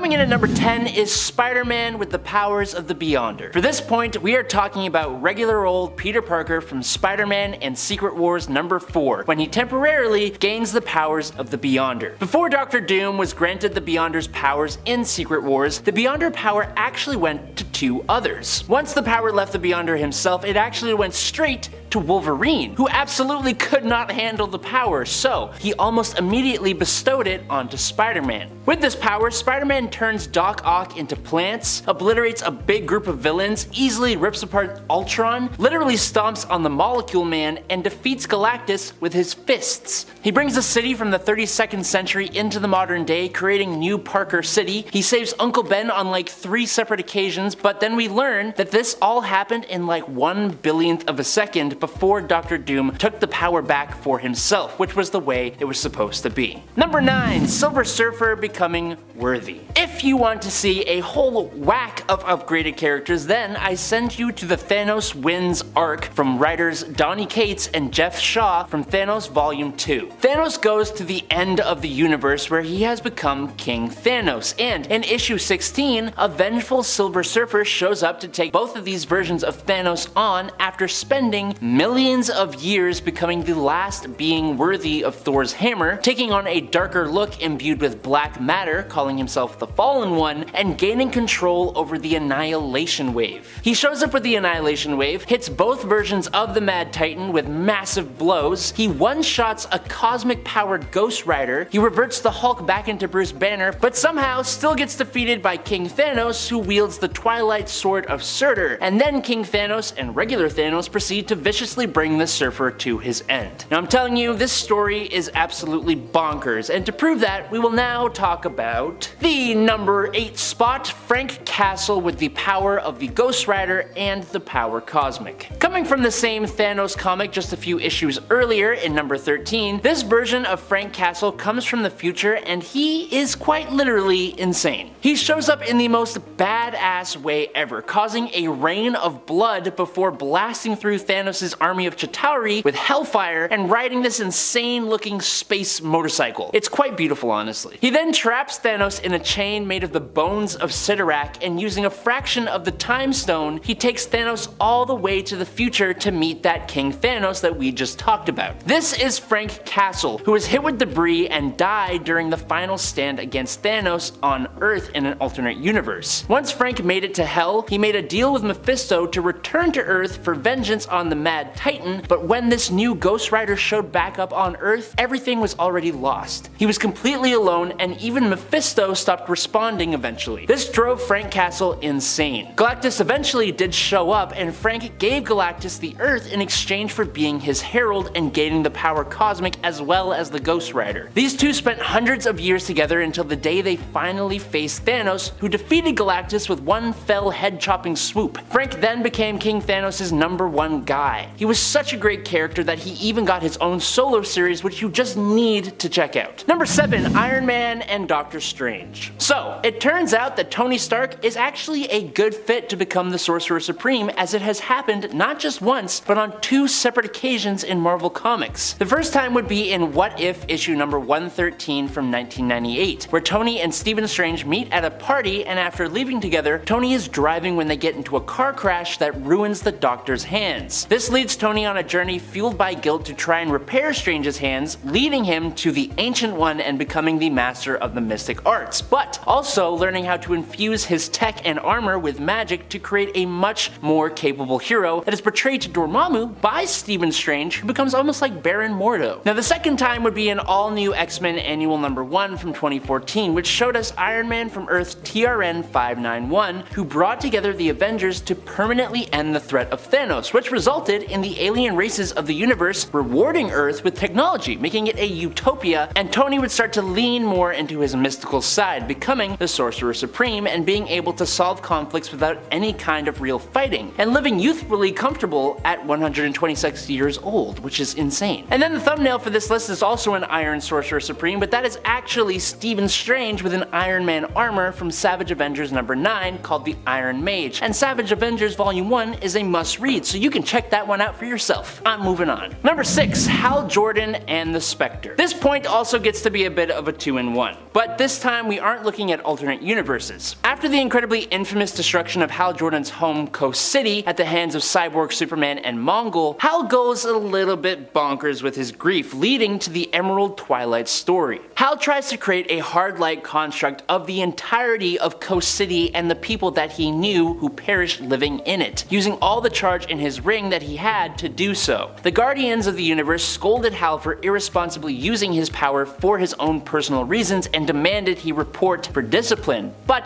Coming in at number 10 is Spider-Man with the powers of the Beyonder. For this point, we are talking about regular old Peter Parker from Spider-Man and Secret Wars number 4, when he temporarily gains the powers of the Beyonder. Before Dr. Doom was granted the Beyonder's powers in Secret Wars, the Beyonder power actually went to 2 others. Once the power left the Beyonder himself, it actually went straight to Wolverine, who absolutely could not handle the power, so he almost immediately bestowed it onto Spider-Man. With this power, Spider-Man turns Doc Ock into plants, obliterates a big group of villains, easily rips apart Ultron, literally stomps on the Molecule Man, and defeats Galactus with his fists. He brings the city from the 32nd century into the modern day, creating New Parker City. He saves Uncle Ben on like 3 separate occasions, but then we learn that this all happened in like 1/1000th of a second before Dr. Doom took the power back for himself, which was the way it was supposed to be. Number 9, Silver Surfer becoming worthy. If you want to see a whole whack of upgraded characters, then I send you to the Thanos Wins arc from writers Donny Cates and Jeff Shaw from Thanos Volume 2. Thanos goes to the end of the universe where he has become King Thanos, and in issue 16, a vengeful Silver Surfer shows up to take both of these versions of Thanos on after spending millions of years becoming the last being worthy of Thor's hammer, taking on a darker look imbued with black matter, calling himself the Fallen One, and gaining control over the Annihilation Wave. He shows up with the Annihilation Wave, hits both versions of the Mad Titan with massive blows, he one-shots a cosmic-powered Ghost Rider, he reverts the Hulk back into Bruce Banner, but somehow still gets defeated by King Thanos, who wields the Twilight Sword of Surtur, and then King Thanos and regular Thanos proceed to viciously bring the Surfer to his end. Now I'm telling you, this story is absolutely bonkers, and to prove that, we will now talk about the number 8 spot, Frank Castle with the power of the Ghost Rider and the Power Cosmic. Coming from the same Thanos comic just a few issues earlier in number 13, this version of Frank Castle comes from the future and he is quite literally insane. He shows up in the most badass way ever, causing a rain of blood before blasting through Thanos' army of Chitauri with hellfire and riding this insane looking space motorcycle. It's quite beautiful, honestly. He then traps Thanos in a chain made of the bones of Sidorak, and using a fraction of the Time Stone, he takes Thanos all the way to the future to meet that King Thanos that we just talked about. This is Frank Castle, who was hit with debris and died during the final stand against Thanos on Earth in an alternate universe. Once Frank made it to Hell, he made a deal with Mephisto to return to Earth for vengeance on the Mad Titan, but when this new Ghost Rider showed back up on Earth, everything was already lost. He was completely alone, and even Mephisto stopped responding eventually. This drove Frank Castle insane. Galactus eventually did show up, and Frank gave Galactus the Earth in exchange for being his herald and gaining the Power Cosmic as well as the Ghost Rider. These two spent hundreds of years together until the day they finally faced Thanos, who defeated Galactus with one fell head-chopping swoop. Frank then became King Thanos' number 1 guy. He was such a great character that he even got his own solo series, which you just need to check out. Number 7, Iron Man and Doctor Strange. So, it turns out that Tony Stark is actually a good fit to become the Sorcerer Supreme, as it has happened not just once, but on 2 separate occasions in Marvel Comics. The first time would be in What If issue number 113 from 1998, where Tony and Stephen Strange meet at a party, and after leaving together, Tony is driving when they get into a car crash that ruins the Doctor's hands. This leads Tony on a journey fueled by guilt to try and repair Strange's hands, leading him to the Ancient One and becoming the master of the mystic arts, but also learning how to infuse his tech and armor with magic to create a much more capable hero that is portrayed to Dormammu by Stephen Strange, who becomes almost like Baron Mordo. Now the second time would be an all-new X-Men Annual number 1 from 2014, which showed us Iron Man from Earth TRN 591, who brought together the Avengers to permanently end the threat of Thanos, which resulted in the alien races of the universe rewarding Earth with technology, making it a utopia, and Tony would start to lean more into his mystical side, becoming the Sorcerer Supreme and being able to solve conflicts without any kind of real fighting, and living youthfully comfortable at 126 years old, which is insane. And then the thumbnail for this list is also an Iron Sorcerer Supreme, but that is actually Stephen Strange with an Iron Man armor from Savage Avengers number 9 called the Iron Mage, and Savage Avengers Volume 1 is a must read, so you can check that one one out for yourself. I'm moving on. Number 6, Hal Jordan and the Spectre. This point also gets to be a bit of a 2-in-1, but this time we aren't looking at alternate universes. After the incredibly infamous destruction of Hal Jordan's home Coast City at the hands of Cyborg, Superman, and Mongul, Hal goes a little bit bonkers with his grief, leading to the Emerald Twilight story. Hal tries to create a hard-light construct of the entirety of Coast City and the people that he knew who perished living in it, using all the charge in his ring that he had to do so. The Guardians of the Universe scolded Hal for irresponsibly using his power for his own personal reasons and demanded he report for discipline. But,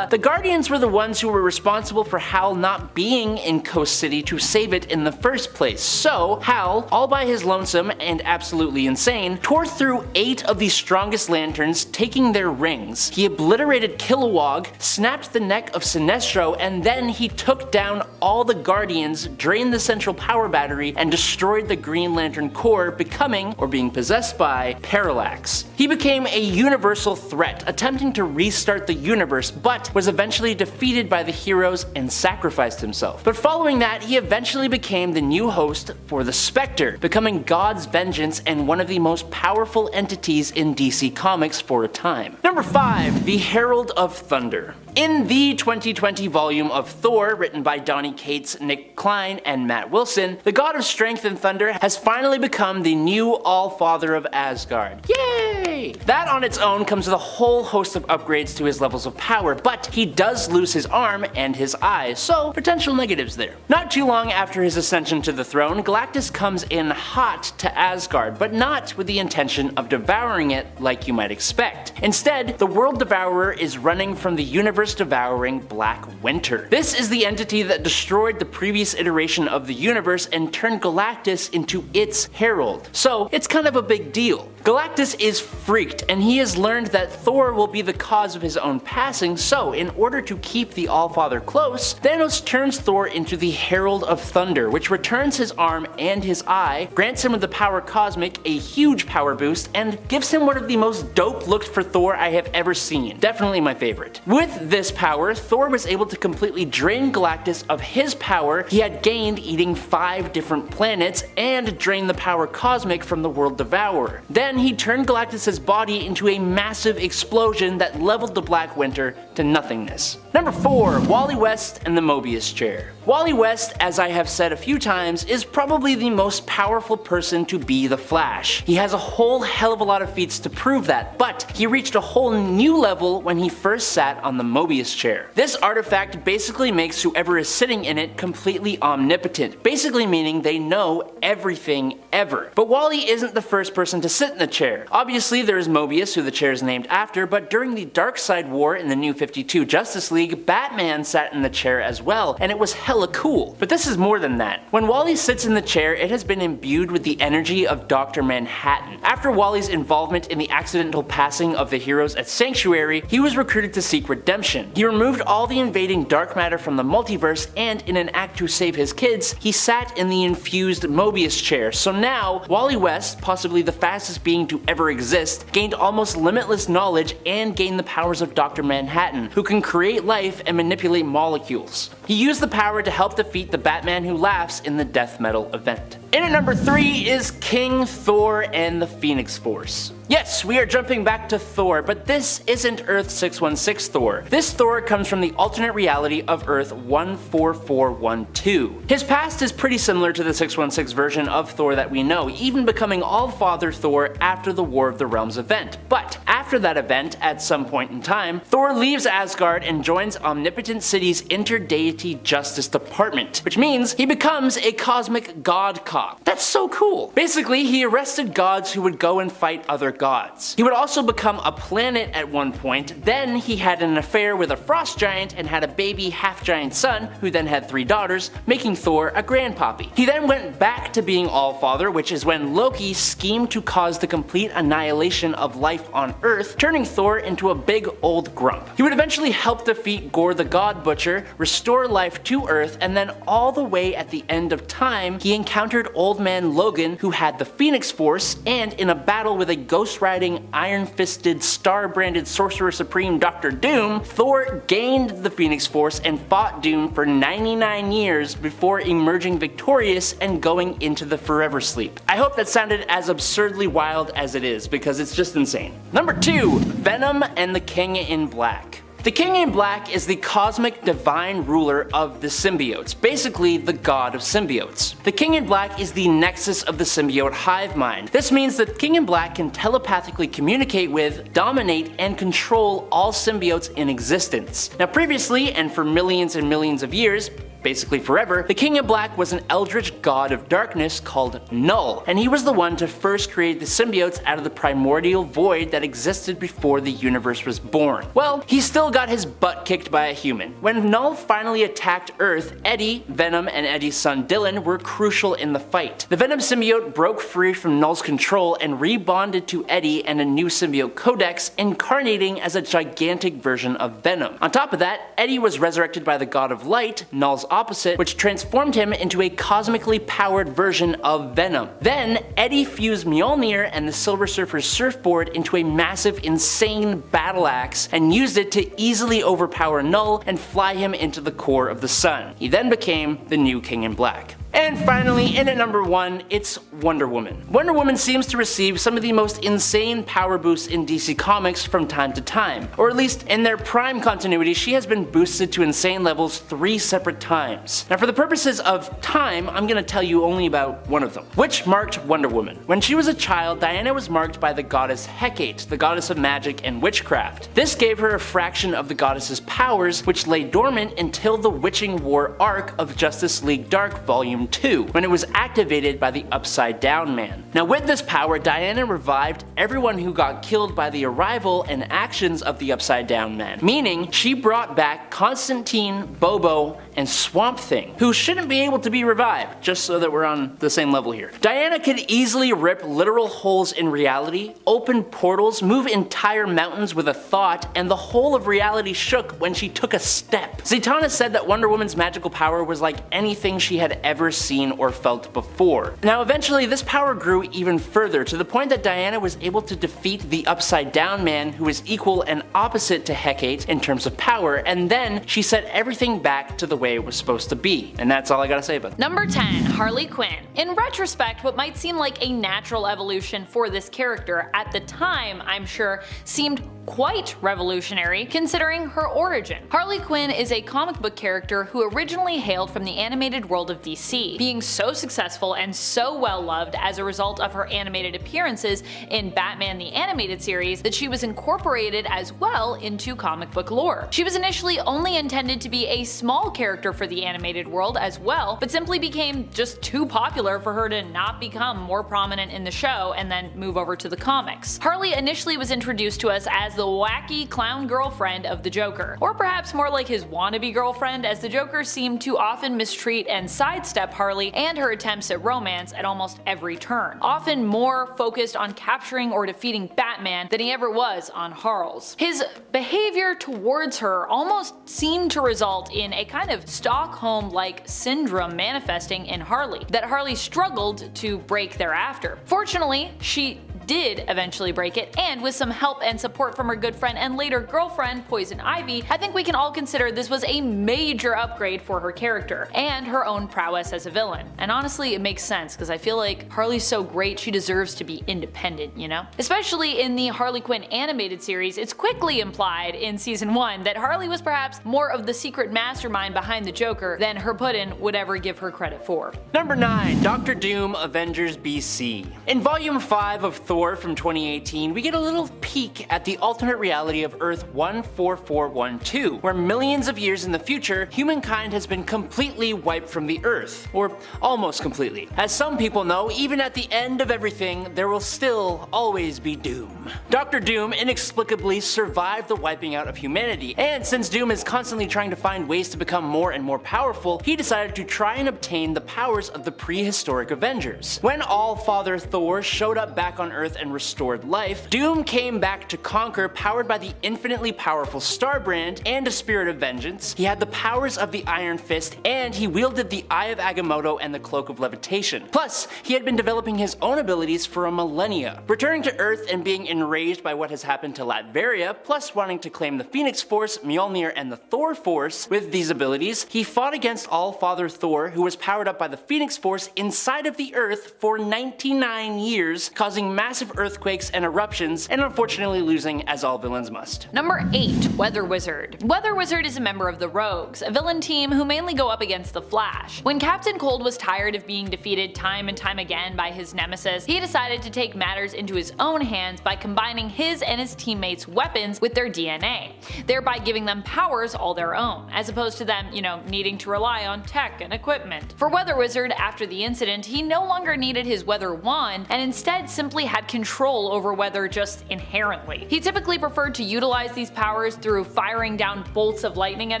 the Guardians were the ones who were responsible for Hal not being in Coast City to save it in the first place. So, Hal, all by his lonesome and absolutely insane, tore through 8 of the strongest lanterns, taking their rings. He obliterated Kilowog, snapped the neck of Sinestro, and then he took down all the Guardians, drained the central power battery, and destroyed the Green Lantern Corps, becoming, or being possessed by, Parallax. He became a universal threat, attempting to restart the universe, but was eventually defeated by the heroes and sacrificed himself. But following that, he eventually became the new host for the Spectre, becoming God's vengeance and one of the most powerful entities in DC Comics for a time. Number 5, the Herald of Thunder. In the 2020 volume of Thor, written by Donny Cates, Nick Klein, and Matt Wilson, the god of strength and thunder has finally become the new All-Father of Asgard. Yay! That on its own comes with a whole host of upgrades to his levels of power, but he does lose his arm and his eye, so potential negatives there. Not too long after his ascension to the throne, Galactus comes in hot to Asgard, but not with the intention of devouring it like you might expect. Instead, the World Devourer is running from the universe-devouring Black Winter. This is the entity that destroyed the previous iteration of the universe and turned Galactus into its herald, so it's kind of a big deal. Galactus is freaked, and he has learned that Thor will be the cause of his own passing, so in order to keep the All-Father close, Thanos turns Thor into the Herald of Thunder, which returns his arm and his eye, grants him with the power cosmic a huge power boost, and gives him one of the most dope looks for Thor I have ever seen. Definitely my favorite. With this power, Thor was able to completely drain Galactus of his power he had gained eating 5 different planets, and drain the power cosmic from the World Devourer. Then he turned Galactus' body into a massive explosion that leveled the Black Winter to nothingness. Number 4, Wally West and the Mobius Chair. Wally West, as I have said a few times, is probably the most powerful person to be the Flash. He has a whole hell of a lot of feats to prove that, but he reached a whole new level when he first sat on the Mobius Chair. This artifact basically makes whoever is sitting in it completely omnipotent, basically meaning they know everything ever. But Wally isn't the first person to sit in the chair. Obviously there is Mobius, who the chair is named after, but during the Darkseid War in the New 52 Justice League, Batman sat in the chair as well, and it was hella cool. But this is more than that. When Wally sits in the chair, it has been imbued with the energy of Dr. Manhattan. After Wally's involvement in the accidental passing of the heroes at Sanctuary, he was recruited to seek redemption. He removed all the invading dark matter from the multiverse, and in an act to save his kids, he sat in the infused Mobius chair. So now, Wally West, possibly the fastest being to ever exist, gained almost limitless knowledge and gained the powers of Dr. Manhattan, who can create life and manipulate molecules. He used the power to help defeat the Batman Who Laughs in the Death Metal event. In at number 3 is King Thor and the Phoenix Force. Yes, we are jumping back to Thor, but this isn't Earth 616 Thor. This Thor comes from the alternate reality of Earth 14412. His past is pretty similar to the 616 version of Thor that we know, even becoming All-Father Thor after the War of the Realms event. But after that event, at some point in time, Thor leaves Asgard and joins Omnipotent City's Interdeity Justice Department, which means he becomes a cosmic god cop. That's so cool. Basically, he arrested gods who would go and fight other gods. He would also become a planet at one point, then he had an affair with a frost giant and had a baby half-giant son, who then had 3 daughters, making Thor a grandpappy. He then went back to being All-Father, which is when Loki schemed to cause the complete annihilation of life on Earth Earth, turning Thor into a big old grump. He would eventually help defeat Gore the God Butcher, restore life to Earth, and then all the way at the end of time, he encountered Old Man Logan, who had the Phoenix Force, and in a battle with a ghost-riding, iron-fisted, star-branded Sorcerer Supreme Dr. Doom, Thor gained the Phoenix Force and fought Doom for 99 years before emerging victorious and going into the Forever Sleep. I hope that sounded as absurdly wild as it is, because it's just insane. Number 2. Venom and the King in Black. The King in Black is the cosmic divine ruler of the symbiotes, basically the god of symbiotes. The King in Black is the nexus of the symbiote hive mind. This means that King in Black can telepathically communicate with, dominate, and control all symbiotes in existence. Now previously, and for millions and millions of years, basically forever, the King in Black was an eldritch god of darkness called Null, and he was the one to first create the symbiotes out of the primordial void that existed before the universe was born. Well, he still got his butt kicked by a human. When Null finally attacked Earth, Eddie, Venom, and Eddie's son Dylan were crucial in the fight. The Venom symbiote broke free from Null's control and rebonded to Eddie and a new symbiote Codex, incarnating as a gigantic version of Venom. On top of that, Eddie was resurrected by the God of Light, Null's opposite, which transformed him into a cosmically powered version of Venom. Then, Eddie fused Mjolnir and the Silver Surfer's surfboard into a massive, insane battle axe and used it to easily overpower Null and fly him into the core of the sun. He then became the new King in Black. And finally, in at number 1, it's Wonder Woman. Wonder Woman seems to receive some of the most insane power boosts in DC Comics from time to time, or at least in their prime continuity she has been boosted to insane levels 3 separate times. Now for the purposes of time, I'm gonna tell you only about one of them, which marked Wonder Woman. When she was a child, Diana was marked by the goddess Hecate, the goddess of magic and witchcraft. This gave her a fraction of the goddess's powers, which lay dormant until the Witching War arc of Justice League Dark Volume 2, when it was activated by the Upside Down Man. Now with this power, Diana revived everyone who got killed by the arrival and actions of the Upside Down Man, meaning she brought back Constantine, Bobo, and Swamp Thing, who shouldn't be able to be revived, just so that we're on the same level here. Diana could easily rip literal holes in reality, open portals, move entire mountains with a thought, and the whole of reality shook when she took a step. Zatanna said that Wonder Woman's magical power was like anything she had ever seen or felt before. Now eventually this power grew even further, to the point that Diana was able to defeat the Upside Down Man, who is equal and opposite to Hecate in terms of power, and then she set everything back to the way it was supposed to be. And that's all I gotta say about it. Number 10. Harley Quinn. In retrospect, what might seem like a natural evolution for this character, at the time, I'm sure, seemed quite revolutionary considering her origin. Harley Quinn is a comic book character who originally hailed from the animated world of DC, being so successful and so well loved as a result of her animated appearances in Batman the Animated Series that she was incorporated as well into comic book lore. She was initially only intended to be a small character for the animated world as well, but simply became just too popular for her to not become more prominent in the show and then move over to the comics. Harley initially was introduced to us as the wacky clown girlfriend of the Joker, or perhaps more like his wannabe girlfriend, as the Joker seemed to often mistreat and sidestep Harley and her attempts at romance at almost every turn, often more focused on capturing or defeating Batman than he ever was on Harl's. His behavior towards her almost seemed to result in a kind of Stockholm-like syndrome manifesting in Harley, that Harley struggled to break thereafter. Fortunately, she did eventually break it, and with some help and support from her good friend and later girlfriend, Poison Ivy, I think we can all consider this was a major upgrade for her character, and her own prowess as a villain. And honestly, it makes sense, because I feel like Harley's so great she deserves to be independent, you know? Especially in the Harley Quinn animated series, it's quickly implied in season 1 that Harley was perhaps more of the secret mastermind behind the Joker than her Puddin would ever give her credit for. Number 9. Dr. Doom Avengers BC. In Volume 5 of Thor from 2018, we get a little peek at the alternate reality of Earth 14412, where millions of years in the future, humankind has been completely wiped from the Earth, or almost completely. As some people know, even at the end of everything, there will still always be Doom. Dr. Doom inexplicably survived the wiping out of humanity, and since Doom is constantly trying to find ways to become more and more powerful, he decided to try and obtain the powers of the prehistoric Avengers. When All-Father Thor showed up back on Earth Earth and restored life, Doom came back to conquer, powered by the infinitely powerful Starbrand and a spirit of vengeance. He had the powers of the Iron Fist, and he wielded the Eye of Agamotto and the Cloak of Levitation. Plus, he had been developing his own abilities for a millennia. Returning to Earth and being enraged by what has happened to Latveria, plus wanting to claim the Phoenix Force, Mjolnir, and the Thor Force with these abilities, he fought against All-Father Thor, who was powered up by the Phoenix Force inside of the Earth for 99 years, causing massive earthquakes and eruptions, and unfortunately losing, as all villains must. Number 8. Weather Wizard. Weather Wizard is a member of the Rogues, a villain team who mainly go up against the Flash. When Captain Cold was tired of being defeated time and time again by his nemesis, he decided to take matters into his own hands by combining his and his teammates' weapons with their DNA, thereby giving them powers all their own, as opposed to them, needing to rely on tech and equipment. For Weather Wizard, after the incident, he no longer needed his weather wand and instead simply had control over weather just inherently. He typically preferred to utilize these powers through firing down bolts of lightning at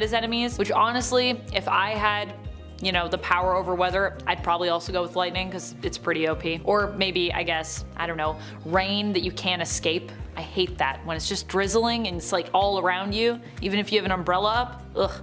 his enemies, which honestly, if I had the power over weather, I'd probably also go with lightning because it's pretty OP. Or maybe, I guess, I don't know, rain that you can't escape. I hate that when it's just drizzling and it's like all around you, even if you have an umbrella up. Ugh.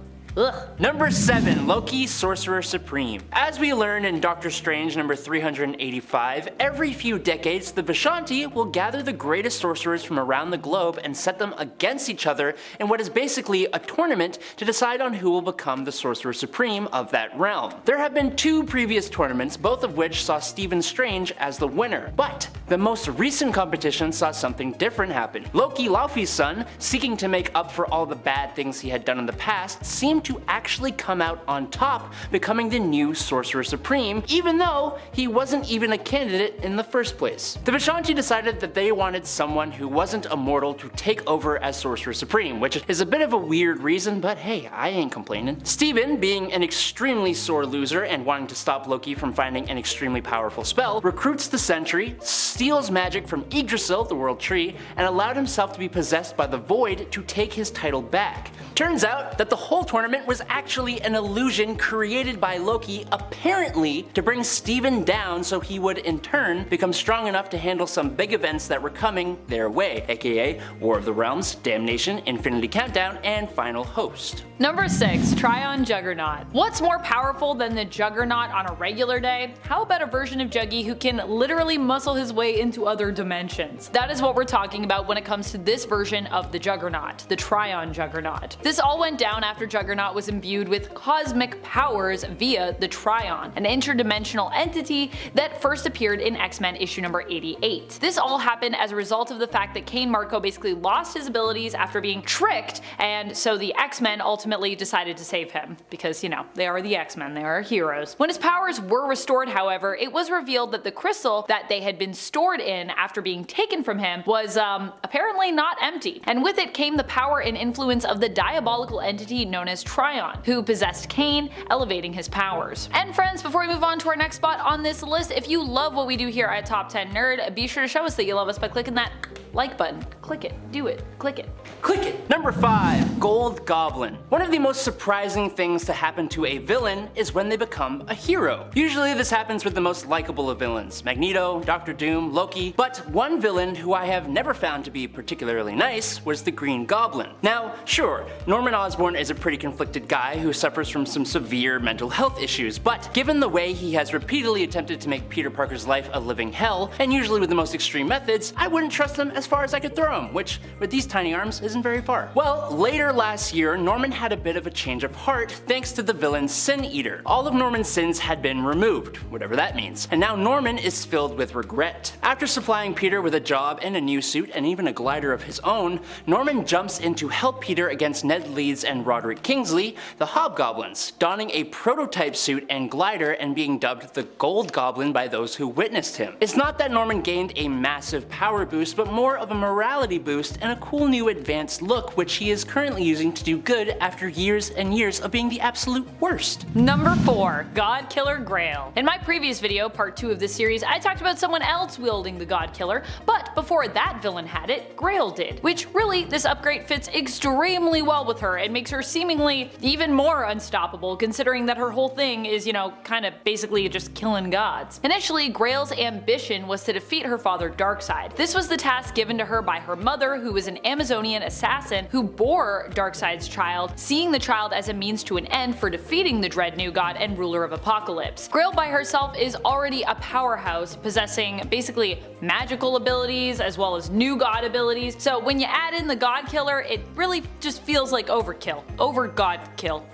Number 7. Loki, Sorcerer Supreme. As we learn in Doctor Strange number 385, every few decades the Vishanti will gather the greatest sorcerers from around the globe and set them against each other in what is basically a tournament to decide on who will become the Sorcerer Supreme of that realm. There have been 2 previous tournaments, both of which saw Stephen Strange as the winner, but the most recent competition saw something different happen. Loki, Laufey's son, seeking to make up for all the bad things he had done in the past, seemed to actually come out on top, becoming the new Sorcerer Supreme, even though he wasn't even a candidate in the first place. The Vishanti decided that they wanted someone who wasn't immortal to take over as Sorcerer Supreme, which is a bit of a weird reason, but hey, I ain't complaining. Steven, being an extremely sore loser and wanting to stop Loki from finding an extremely powerful spell, recruits the Sentry, steals magic from Yggdrasil, the World Tree, and allowed himself to be possessed by the Void to take his title back. Turns out that the whole tournament was actually an illusion created by Loki, apparently to bring Steven down so he would in turn become strong enough to handle some big events that were coming their way, aka War of the Realms, Damnation, Infinity Countdown, and Final Host. Number 6. Tryon Juggernaut. What's more powerful than the Juggernaut on a regular day? How about a version of Juggy who can literally muscle his way into other dimensions? That is what we're talking about when it comes to this version of the Juggernaut, the Tryon Juggernaut. This all went down after Juggernaut was imbued with cosmic powers via the Tryon, an interdimensional entity that first appeared in X-Men issue number 88. This all happened as a result of the fact that Kane Marco basically lost his abilities after being tricked, and so the X-Men ultimately decided to save him, because they are the X-Men, they are heroes. When his powers were restored, however, it was revealed that the crystal that they had been stored in after being taken from him was apparently not empty, and with it came the power and influence of the diabolical entity known as Tryon, who possessed Kane, elevating his powers. And friends, before we move on to our next spot on this list, if you love what we do here at Top 10 Nerd, be sure to show us that you love us by clicking that like button. Click it, do it, click it. Click it! Number 5. Gold Goblin. One of the most surprising things to happen to a villain is when they become a hero. Usually this happens with the most likable of villains, Magneto, Doctor Doom, Loki, but one villain who I have never found to be particularly nice was the Green Goblin. Now, sure, Norman Osborn is a pretty conflicted guy who suffers from some severe mental health issues, but given the way he has repeatedly attempted to make Peter Parker's life a living hell, and usually with the most extreme methods, I wouldn't trust him as far as I could throw him, which, with these tiny arms, isn't very far. Well, later last year, Norman had a bit of a change of heart thanks to the villain Sin Eater. All of Norman's sins had been removed, whatever that means, and now Norman is filled with regret. After supplying Peter with a job and a new suit and even a glider of his own, Norman jumps in to help Peter against Ned Leeds and Roderick Kingsley, the Hobgoblins, donning a prototype suit and glider and being dubbed the Gold Goblin by those who witnessed him. It's not that Norman gained a massive power boost, but more power of a morality boost and a cool new advanced look which he is currently using to do good after years and years of being the absolute worst. Number 4. God Killer Grail. In my previous video, part 2 of this series, I talked about someone else wielding the God Killer, but before that villain had it, Grail did. Which really, this upgrade fits extremely well with her and makes her seemingly even more unstoppable considering that her whole thing is, kind of basically just killing gods. Initially, Grail's ambition was to defeat her father Darkseid. This was the task given to her by her mother, who was an Amazonian assassin who bore Darkseid's child, seeing the child as a means to an end for defeating the dread new god and ruler of Apocalypse. Grail by herself is already a powerhouse, possessing basically magical abilities as well as new god abilities, so when you add in the God Killer, it really just feels like overkill. Over God kill.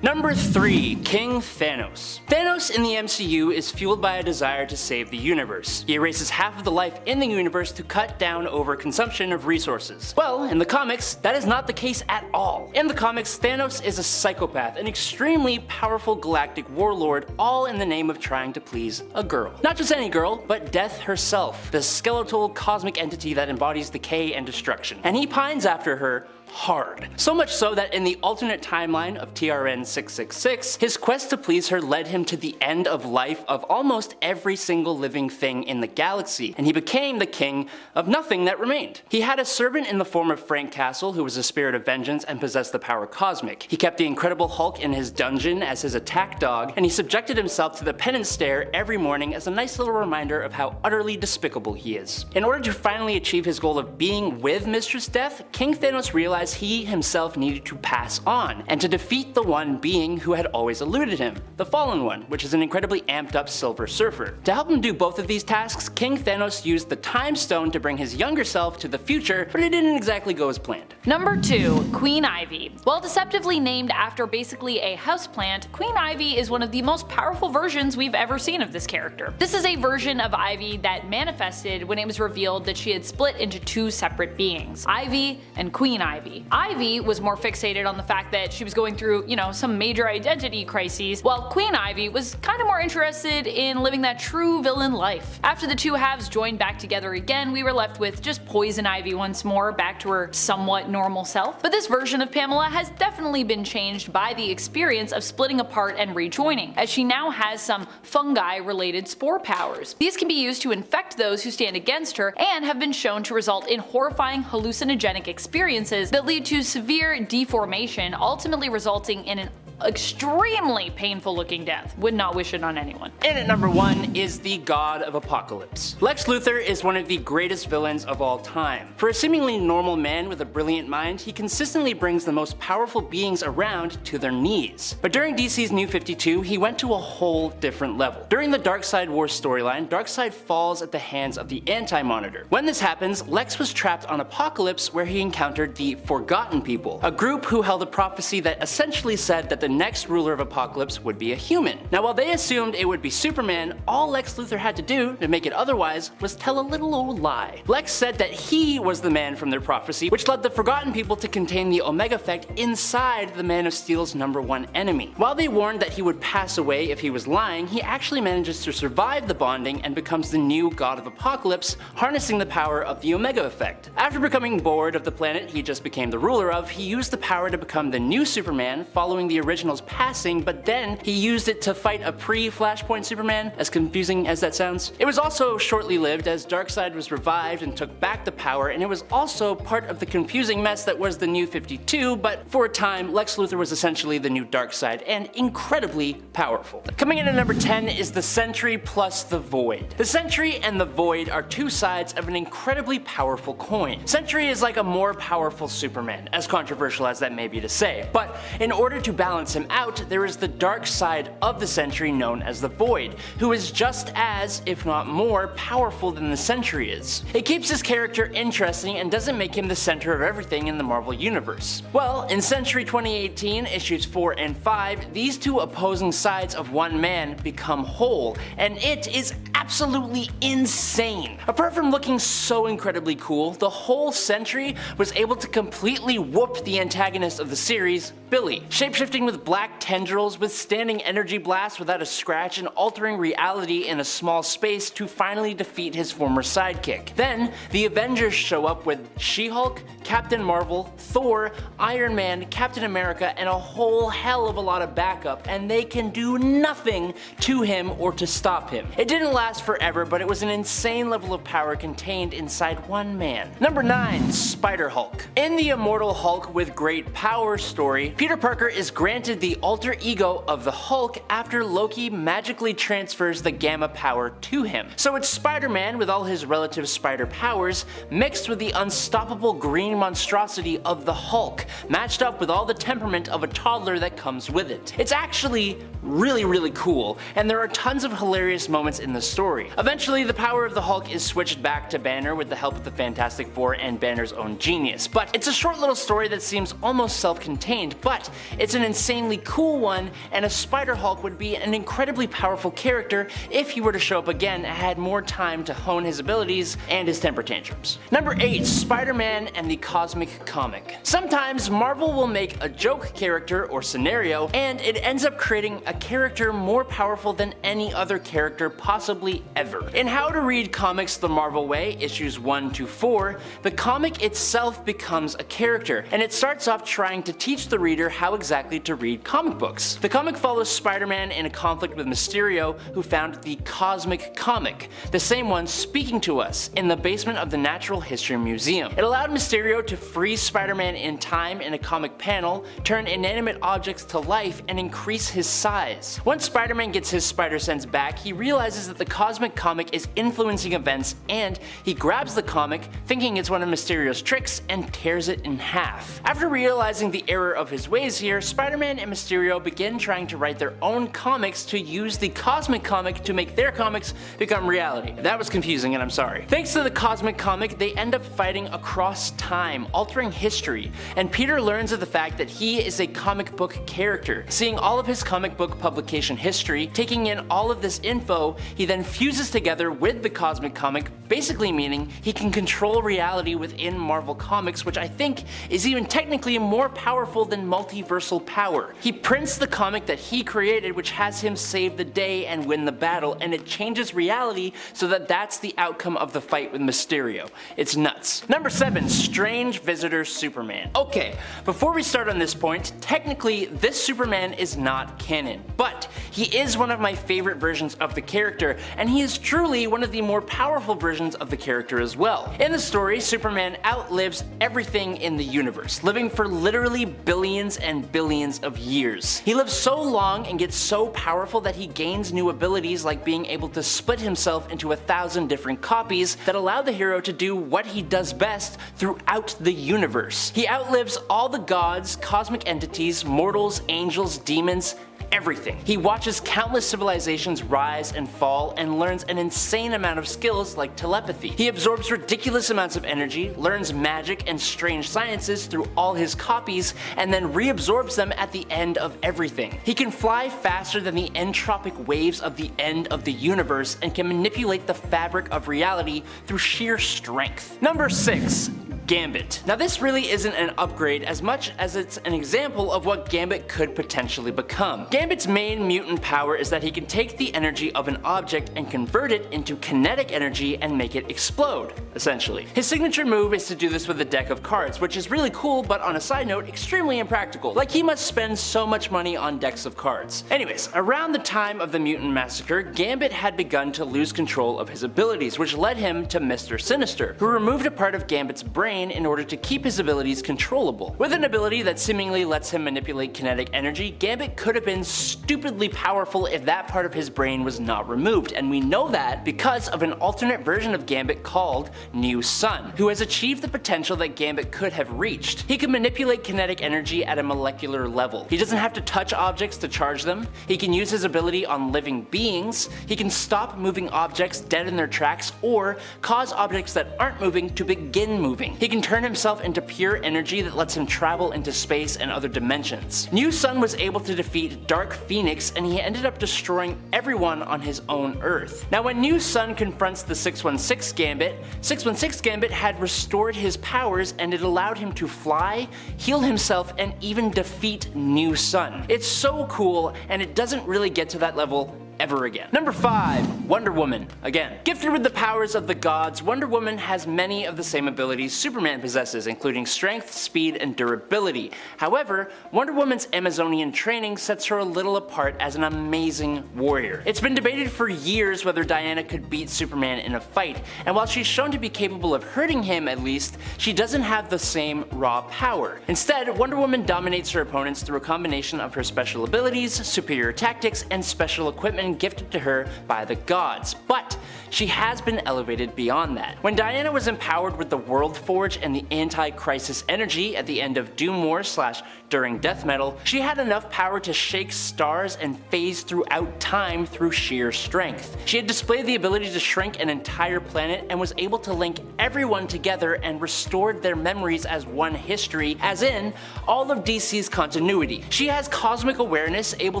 Number 3. King Thanos. Thanos in the MCU is fueled by a desire to save the universe. He erases half of the life in the universe to cut down overconsumption of resources. Well, in the comics, that is not the case at all. In the comics, Thanos is a psychopath, an extremely powerful galactic warlord, all in the name of trying to please a girl. Not just any girl, but Death herself, the skeletal cosmic entity that embodies decay and destruction. And he pines after her hard. So much so that in the alternate timeline of TRN 666, his quest to please her led him to the end of life of almost every single living thing in the galaxy, and he became the king of nothing that remained. He had a servant in the form of Frank Castle, who was a spirit of vengeance and possessed the power cosmic. He kept the Incredible Hulk in his dungeon as his attack dog, and he subjected himself to the penance stare every morning as a nice little reminder of how utterly despicable he is. In order to finally achieve his goal of being with Mistress Death, King Thanos realized he himself needed to pass on, and to defeat the one being who had always eluded him, the Fallen One, which is an incredibly amped up Silver Surfer. To help him do both of these tasks, King Thanos used the Time Stone to bring his younger self to the future, but it didn't exactly go as planned. Number 2. Queen Ivy. While deceptively named after basically a houseplant, Queen Ivy is one of the most powerful versions we've ever seen of this character. This is a version of Ivy that manifested when it was revealed that she had split into 2 separate beings, Ivy and Queen Ivy. Ivy was more fixated on the fact that she was going through, some major identity crises, while Queen Ivy was kind of more interested in living that true villain life. After the 2 halves joined back together again, we were left with just Poison Ivy once more, back to her somewhat normal self. But this version of Pamela has definitely been changed by the experience of splitting apart and rejoining, as she now has some fungi-related spore powers. These can be used to infect those who stand against her, and have been shown to result in horrifying hallucinogenic experiences that lead to severe deformation, ultimately resulting in an extremely painful looking death. Would not wish it on anyone. In at number 1 is the God of Apocalypse. Lex Luthor is one of the greatest villains of all time. For a seemingly normal man with a brilliant mind, he consistently brings the most powerful beings around to their knees. But during DC's New 52, he went to a whole different level. During the Darkseid Wars storyline, Darkseid falls at the hands of the Anti-Monitor. When this happens, Lex was trapped on Apocalypse, where he encountered the Forgotten People, a group who held a prophecy that essentially said that the next ruler of Apocalypse would be a human. Now, while they assumed it would be Superman, all Lex Luthor had to do to make it otherwise was tell a little old lie. Lex said that he was the man from their prophecy, which led the Forgotten People to contain the Omega Effect inside the Man of Steel's #1 enemy. While they warned that he would pass away if he was lying, he actually manages to survive the bonding and becomes the new God of Apocalypse, harnessing the power of the Omega Effect. After becoming bored of the planet he just became the ruler of, he used the power to become the new Superman following the original's passing, but then he used it to fight a pre-Flashpoint Superman, as confusing as that sounds. It was also shortly lived, as Darkseid was revived and took back the power, and it was also part of the confusing mess that was the New 52, but for a time, Lex Luthor was essentially the new Darkseid, and incredibly powerful. Coming in at number 10 is the Sentry plus the Void. The Sentry and the Void are 2 sides of an incredibly powerful coin. Sentry is like a more powerful Superman, as controversial as that may be to say, but in order to balance him out, there is the dark side of the Sentry known as the Void, who is just as, if not more, powerful than the Sentry is. It keeps his character interesting and doesn't make him the center of everything in the Marvel Universe. Well, in Sentry 2018, issues 4 and 5, these 2 opposing sides of one man become whole, and it is absolutely insane. Apart from looking so incredibly cool, the whole Sentry was able to completely whoop the antagonist of the series, Billy. Shapeshifting with with black tendrils, withstanding energy blasts without a scratch, and altering reality in a small space to finally defeat his former sidekick. Then, the Avengers show up with She-Hulk, Captain Marvel, Thor, Iron Man, Captain America, and a whole hell of a lot of backup, and they can do nothing to him or to stop him. It didn't last forever, but it was an insane level of power contained inside one man. Number 9. Spider-Hulk. In the Immortal Hulk with Great Power story, Peter Parker is granted the alter ego of the Hulk after Loki magically transfers the Gamma power to him. So it's Spider-Man with all his relative spider powers mixed with the unstoppable green monstrosity of the Hulk, matched up with all the temperament of a toddler that comes with it. It's actually really cool, and there are tons of hilarious moments in the story. Eventually, the power of the Hulk is switched back to Banner with the help of the Fantastic Four and Banner's own genius. But it's a short little story that seems almost self-contained, but it's an insanely cool one, and a Spider-Hulk would be an incredibly powerful character if he were to show up again and had more time to hone his abilities and his temper tantrums. Number 8. Spider-Man and the Cosmic Comic. Sometimes Marvel will make a joke character or scenario, and it ends up creating a character more powerful than any other character possibly ever. In How to Read Comics the Marvel Way, issues 1 to 4, the comic itself becomes a character, and it starts off trying to teach the reader how exactly to read comic books. The comic follows Spider-Man in a conflict with Mysterio, who found the Cosmic Comic, the same one speaking to us, in the basement of the Natural History Museum. It allowed Mysterio to freeze Spider-Man in time in a comic panel, turn inanimate objects to life, and increase his size. Once Spider-Man gets his spider sense back, he realizes that the Cosmic Comic is influencing events, and he grabs the comic, thinking it's one of Mysterio's tricks, and tears it in half. After realizing the error of his ways here, Spider-Man and Mysterio begin trying to write their own comics to use the Cosmic Comic to make their comics become reality. That was confusing, and I'm sorry. Thanks to the Cosmic Comic, they end up fighting across time, altering history, and Peter learns of the fact that he is a comic book character. Seeing all of his comic book publication history, taking in all of this info, he then fuses together with the Cosmic Comic, basically meaning he can control reality within Marvel Comics, which I think is even technically more powerful than multiversal power. He prints the comic that he created, which has him save the day and win the battle, and it changes reality so that that's the outcome of the fight with Mysterio. It's nuts. Number 7. Strange Visitor Superman. Okay, before we start on this point, technically this Superman is not canon, but he is one of my favorite versions of the character, and he is truly one of the more powerful versions of the character as well. In the story, Superman outlives everything in the universe, living for literally billions and billions of years. He lives so long and gets so powerful that he gains new abilities like being able to split himself into 1,000 different copies that allow the hero to do what he does best throughout the universe. He outlives all the gods, cosmic entities, mortals, angels, demons, everything. He watches countless civilizations rise and fall and learns an insane amount of skills like telepathy. He absorbs ridiculous amounts of energy, learns magic and strange sciences through all his copies, and then reabsorbs them at the end of everything. He can fly faster than the entropic waves of the end of the universe and can manipulate the fabric of reality through sheer strength. Number 6. Gambit. Now this really isn't an upgrade as much as it's an example of what Gambit could potentially become. Gambit's main mutant power is that he can take the energy of an object and convert it into kinetic energy and make it explode, essentially. His signature move is to do this with a deck of cards, which is really cool, but on a side note, extremely impractical. Like, he must spend so much money on decks of cards. Anyways, around the time of the Mutant Massacre, Gambit had begun to lose control of his abilities, which led him to Mr. Sinister, who removed a part of Gambit's brain in order to keep his abilities controllable. With an ability that seemingly lets him manipulate kinetic energy, Gambit could have been stupidly powerful if that part of his brain was not removed, and we know that because of an alternate version of Gambit called New Sun, who has achieved the potential that Gambit could have reached. He can manipulate kinetic energy at a molecular level. He doesn't have to touch objects to charge them. He can use his ability on living beings. He can stop moving objects dead in their tracks or cause objects that aren't moving to begin moving. He can turn himself into pure energy that lets him travel into space and other dimensions. New Sun was able to defeat Dark Phoenix, and he ended up destroying everyone on his own Earth. Now when New Sun confronts the 616 Gambit, 616 Gambit had restored his powers, and it allowed him to fly, heal himself, and even defeat New Sun. It's so cool, and it doesn't really get to that level ever again. Number 5. Wonder Woman. Again, gifted with the powers of the gods, Wonder Woman has many of the same abilities Superman possesses, including strength, speed, and durability. However, Wonder Woman's Amazonian training sets her a little apart as an amazing warrior. It's been debated for years whether Diana could beat Superman in a fight, and while she's shown to be capable of hurting him at least, she doesn't have the same raw power. Instead, Wonder Woman dominates her opponents through a combination of her special abilities, superior tactics, and special equipment gifted to her by the gods, but she has been elevated beyond that. When Diana was empowered with the World Forge and the Anti-Crisis energy at the end of Doom War / during Death Metal, she had enough power to shake stars and phase throughout time through sheer strength. She had displayed the ability to shrink an entire planet and was able to link everyone together and restored their memories as one history, as in all of DC's continuity. She has cosmic awareness, able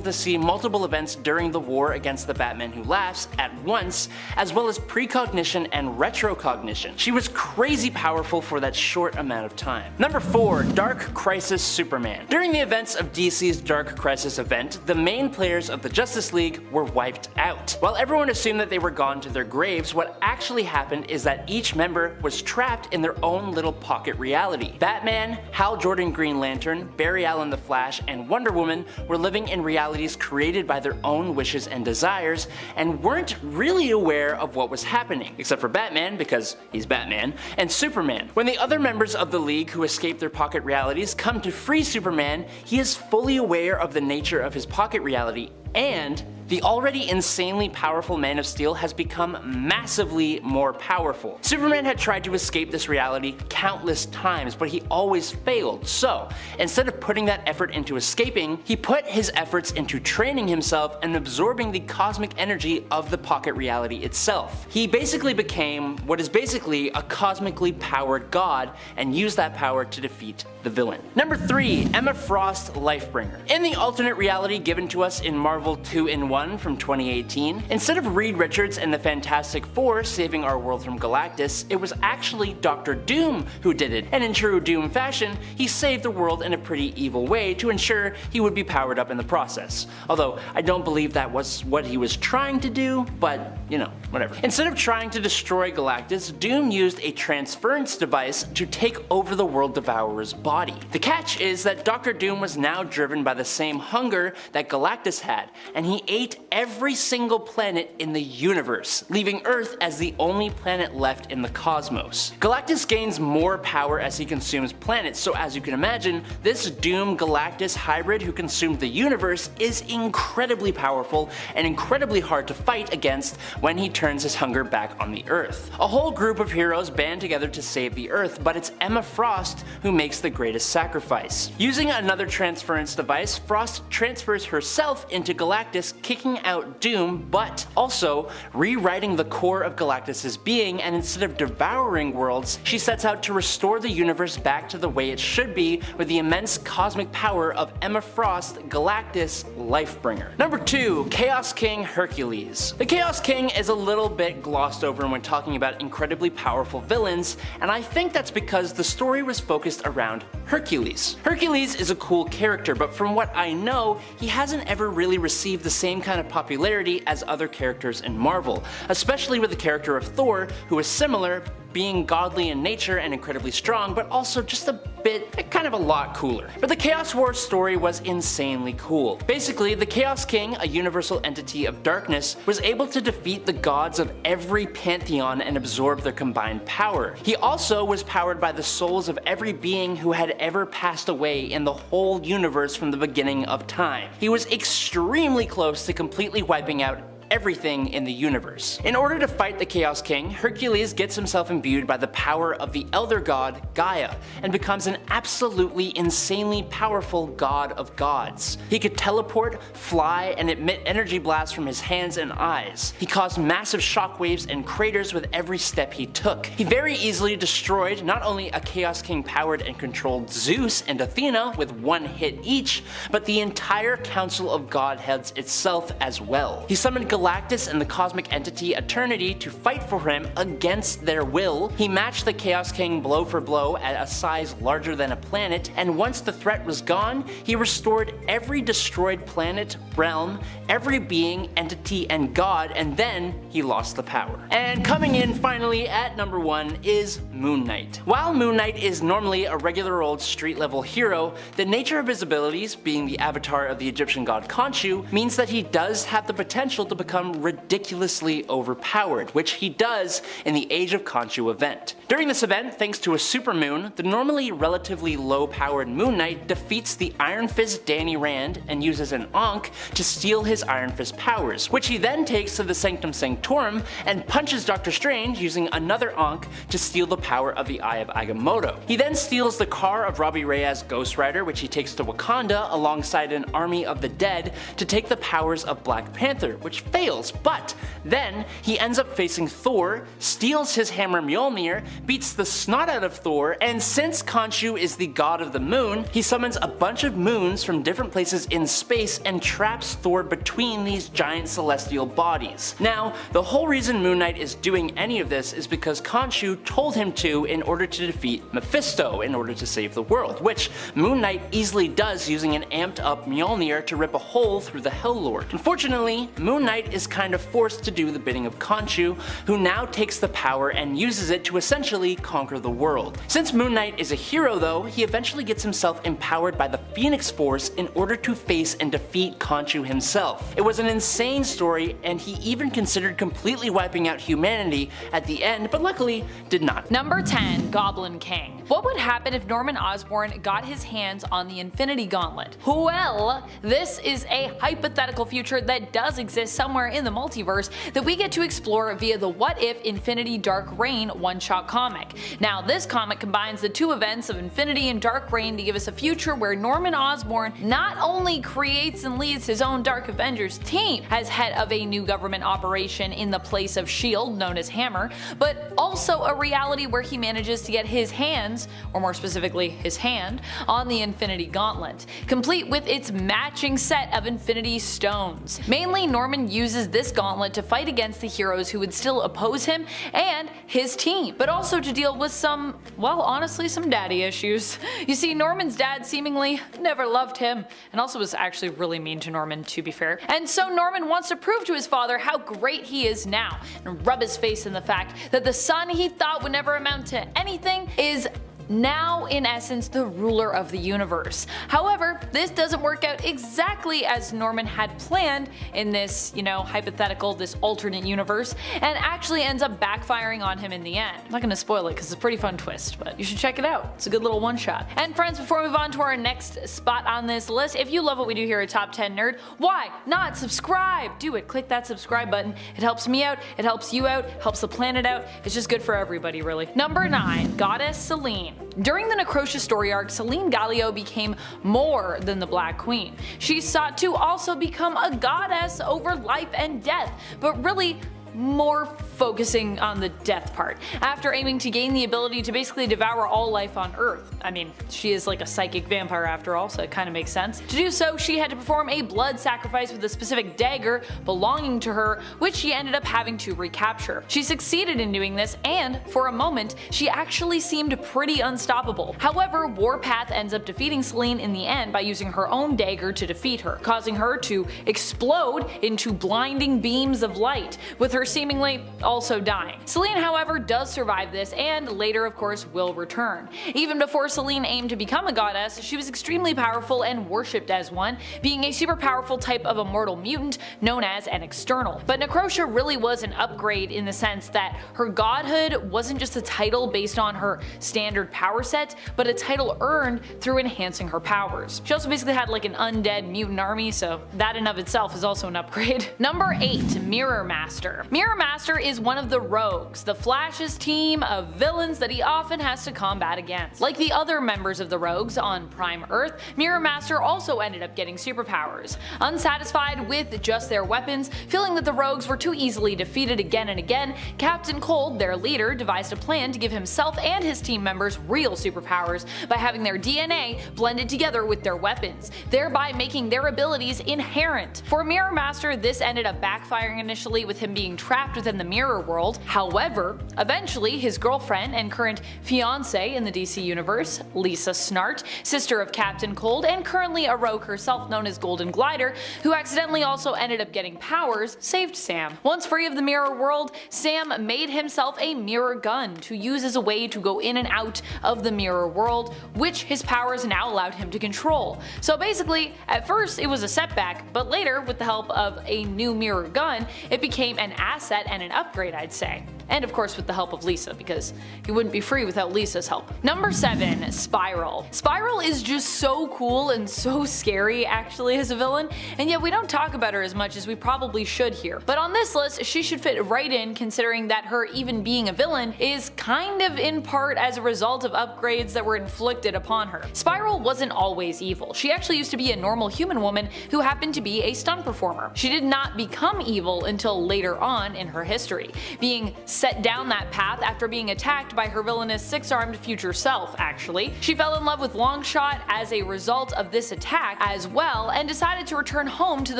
to see multiple events during the war against the Batman Who Laughs at once, as well as precognition and retrocognition. She was crazy powerful for that short amount of time. Number 4. Dark Crisis Superman. During the events of DC's Dark Crisis event, the main players of the Justice League were wiped out. While everyone assumed that they were gone to their graves, what actually happened is that each member was trapped in their own little pocket reality. Batman, Hal Jordan Green Lantern, Barry Allen the Flash, and Wonder Woman were living in realities created by their own wishes and desires, and weren't really aware of what was happening, except for Batman, because he's Batman, and Superman. When the other members of the League who escaped their pocket realities come to free Superman, he is fully aware of the nature of his pocket reality, and the already insanely powerful Man of Steel has become massively more powerful. Superman had tried to escape this reality countless times, but he always failed, so instead of putting that effort into escaping, he put his efforts into training himself and absorbing the cosmic energy of the pocket reality itself. He basically became what is basically a cosmically powered god, and used that power to defeat the villain. Number 3. Emma Frost Lifebringer. In the alternate reality given to us in Marvel 2-in-1 from 2018, instead of Reed Richards and the Fantastic Four saving our world from Galactus, it was actually Dr. Doom who did it, and in true Doom fashion, he saved the world in a pretty evil way to ensure he would be powered up in the process. Although, I don't believe that was what he was trying to do, but you know, whatever. Instead of trying to destroy Galactus, Doom used a transference device to take over the World Devourer's body. The catch is that Dr. Doom was now driven by the same hunger that Galactus had, and he ate every single planet in the universe, leaving Earth as the only planet left in the cosmos. Galactus gains more power as he consumes planets, so as you can imagine, this Doom Galactus hybrid who consumed the universe is incredibly powerful and incredibly hard to fight against when he turns his hunger back on the Earth. A whole group of heroes band together to save the Earth, but it's Emma Frost who makes the greatest sacrifice. Using another transference device, Frost transfers herself into Galactus, kicking out Doom, but also rewriting the core of Galactus's being, and instead of devouring worlds, she sets out to restore the universe back to the way it should be with the immense cosmic power of Emma Frost, Galactus Lifebringer. Number 2. Chaos King Hercules. The Chaos King is a little bit glossed over when talking about incredibly powerful villains, and I think that's because the story was focused around Hercules. Hercules is a cool character, but from what I know, he hasn't ever really received the same kind of popularity as other characters in Marvel, especially with the character of Thor, who is similar, being godly in nature and incredibly strong, but also just a bit, kind of a lot cooler. But the Chaos War story was insanely cool. Basically, the Chaos King, a universal entity of darkness, was able to defeat the gods of every pantheon and absorb their combined power. He also was powered by the souls of every being who had ever passed away in the whole universe from the beginning of time. He was extremely close to completely wiping out everything in the universe. In order to fight the Chaos King, Hercules gets himself imbued by the power of the elder god Gaia, and becomes an absolutely insanely powerful god of gods. He could teleport, fly, and emit energy blasts from his hands and eyes. He caused massive shockwaves and craters with every step he took. He very easily destroyed not only a Chaos King powered and controlled Zeus and Athena with one hit each, but the entire Council of Godheads itself as well. He summoned Galactus and the cosmic entity Eternity to fight for him against their will. He matched the Chaos King blow for blow at a size larger than a planet, and once the threat was gone, he restored every destroyed planet, realm, every being, entity, and god, and then he lost the power. And coming in finally at number 1 is Moon Knight. While Moon Knight is normally a regular old street level hero, the nature of his abilities, being the avatar of the Egyptian god Khonshu, means that he does have the potential to become ridiculously overpowered, which he does in the Age of Khonshu event. During this event, thanks to a supermoon, the normally relatively low-powered Moon Knight defeats the Iron Fist Danny Rand and uses an Ankh to steal his Iron Fist powers, which he then takes to the Sanctum Sanctorum and punches Doctor Strange using another Ankh to steal the power of the Eye of Agamotto. He then steals the car of Robbie Reyes' Ghost Rider, which he takes to Wakanda alongside an army of the dead to take the powers of Black Panther, which fails, but then he ends up facing Thor, steals his hammer Mjolnir, beats the snot out of Thor, and since Khonshu is the god of the moon, he summons a bunch of moons from different places in space and traps Thor between these giant celestial bodies. Now, the whole reason Moon Knight is doing any of this is because Khonshu told him to in order to defeat Mephisto in order to save the world, which Moon Knight easily does using an amped up Mjolnir to rip a hole through the Hell Lord. Unfortunately, Moon Knight is kind of forced to do the bidding of Khonshu, who now takes the power and uses it to essentially conquer the world. Since Moon Knight is a hero though, he eventually gets himself empowered by the Phoenix Force in order to face and defeat Khonshu himself. It was an insane story, and he even considered completely wiping out humanity at the end, but luckily did not. Number 10, Goblin King. What would happen if Norman Osborn got his hands on the Infinity Gauntlet? Well, this is a hypothetical future that does exist somewhere in the multiverse that we get to explore via the What If Infinity Dark Reign one-shot comic. Now, this comic combines the two events of Infinity and Dark Reign to give us a future where Norman Osborn not only creates and leads his own Dark Avengers team as head of a new government operation in the place of S.H.I.E.L.D. known as Hammer, but also a reality where he manages to get his hands, or more specifically his hand, on the Infinity Gauntlet, complete with its matching set of Infinity Stones. Mainly, Norman uses this gauntlet to fight against the heroes who would still oppose him and his team, but also to deal with some, well, honestly, some daddy issues. You see, Norman's dad seemingly never loved him, and also was actually really mean to Norman, to be fair. And so Norman wants to prove to his father how great he is now, and rub his face in the fact that the son he thought would never amount to anything is now in essence the ruler of the universe. However, this doesn't work out exactly as Norman had planned in this, hypothetical, this alternate universe, and actually ends up backfiring on him in the end. I'm not gonna spoil it because it's a pretty fun twist, but you should check it out. It's a good little one-shot. And friends, before we move on to our next spot on this list, if you love what we do here at Top 10 Nerd, why not subscribe? Do it. Click that subscribe button. It helps me out, it helps you out, helps the planet out. It's just good for everybody, really. Number 9, Goddess Selene. During the Necrosha story arc, Selene Gallio became more than the Black Queen. She sought to also become a goddess over life and death, but really more focusing on the death part, after aiming to gain the ability to basically devour all life on Earth. I mean, she is like a psychic vampire after all, so it kind of makes sense. To do so, she had to perform a blood sacrifice with a specific dagger belonging to her, which she ended up having to recapture. She succeeded in doing this, and for a moment, she actually seemed pretty unstoppable. However, Warpath ends up defeating Selene in the end by using her own dagger to defeat her, causing her to explode into blinding beams of light, with her seemingly also dying. Selene, however, does survive this and later of course will return. Even before Selene aimed to become a goddess, she was extremely powerful and worshipped as one, being a super powerful type of immortal mutant known as an External. But Necrosha really was an upgrade in the sense that her godhood wasn't just a title based on her standard power set, but a title earned through enhancing her powers. She also basically had like an undead mutant army, so that in of itself is also an upgrade. Number 8. Mirror Master. Mirror Master is one of the rogues, the Flash's team of villains that he often has to combat against. Like the other members of the rogues on Prime Earth, Mirror Master also ended up getting superpowers. Unsatisfied with just their weapons, feeling that the rogues were too easily defeated again and again, Captain Cold, their leader, devised a plan to give himself and his team members real superpowers by having their DNA blended together with their weapons, thereby making their abilities inherent. For Mirror Master, this ended up backfiring initially with him being trapped within the mirror world. However, eventually his girlfriend and current fiancée in the DC universe, Lisa Snart, sister of Captain Cold and currently a rogue herself known as Golden Glider, who accidentally also ended up getting powers, saved Sam. Once free of the mirror world, Sam made himself a mirror gun to use as a way to go in and out of the mirror world, which his powers now allowed him to control. So basically, at first it was a setback, but later, with the help of a new mirror gun, it became an asset and an upgrade, I'd say. And of course with the help of Lisa, because he wouldn't be free without Lisa's help. Number 7. Spiral. Spiral is just so cool and so scary actually as a villain, and yet we don't talk about her as much as we probably should here. But on this list, she should fit right in, considering that her even being a villain is kind of in part as a result of upgrades that were inflicted upon her. Spiral wasn't always evil. She actually used to be a normal human woman who happened to be a stunt performer. She did not become evil until later on in her history, being set down that path after being attacked by her villainous six-armed future self, actually. She fell in love with Longshot as a result of this attack as well, and decided to return home to the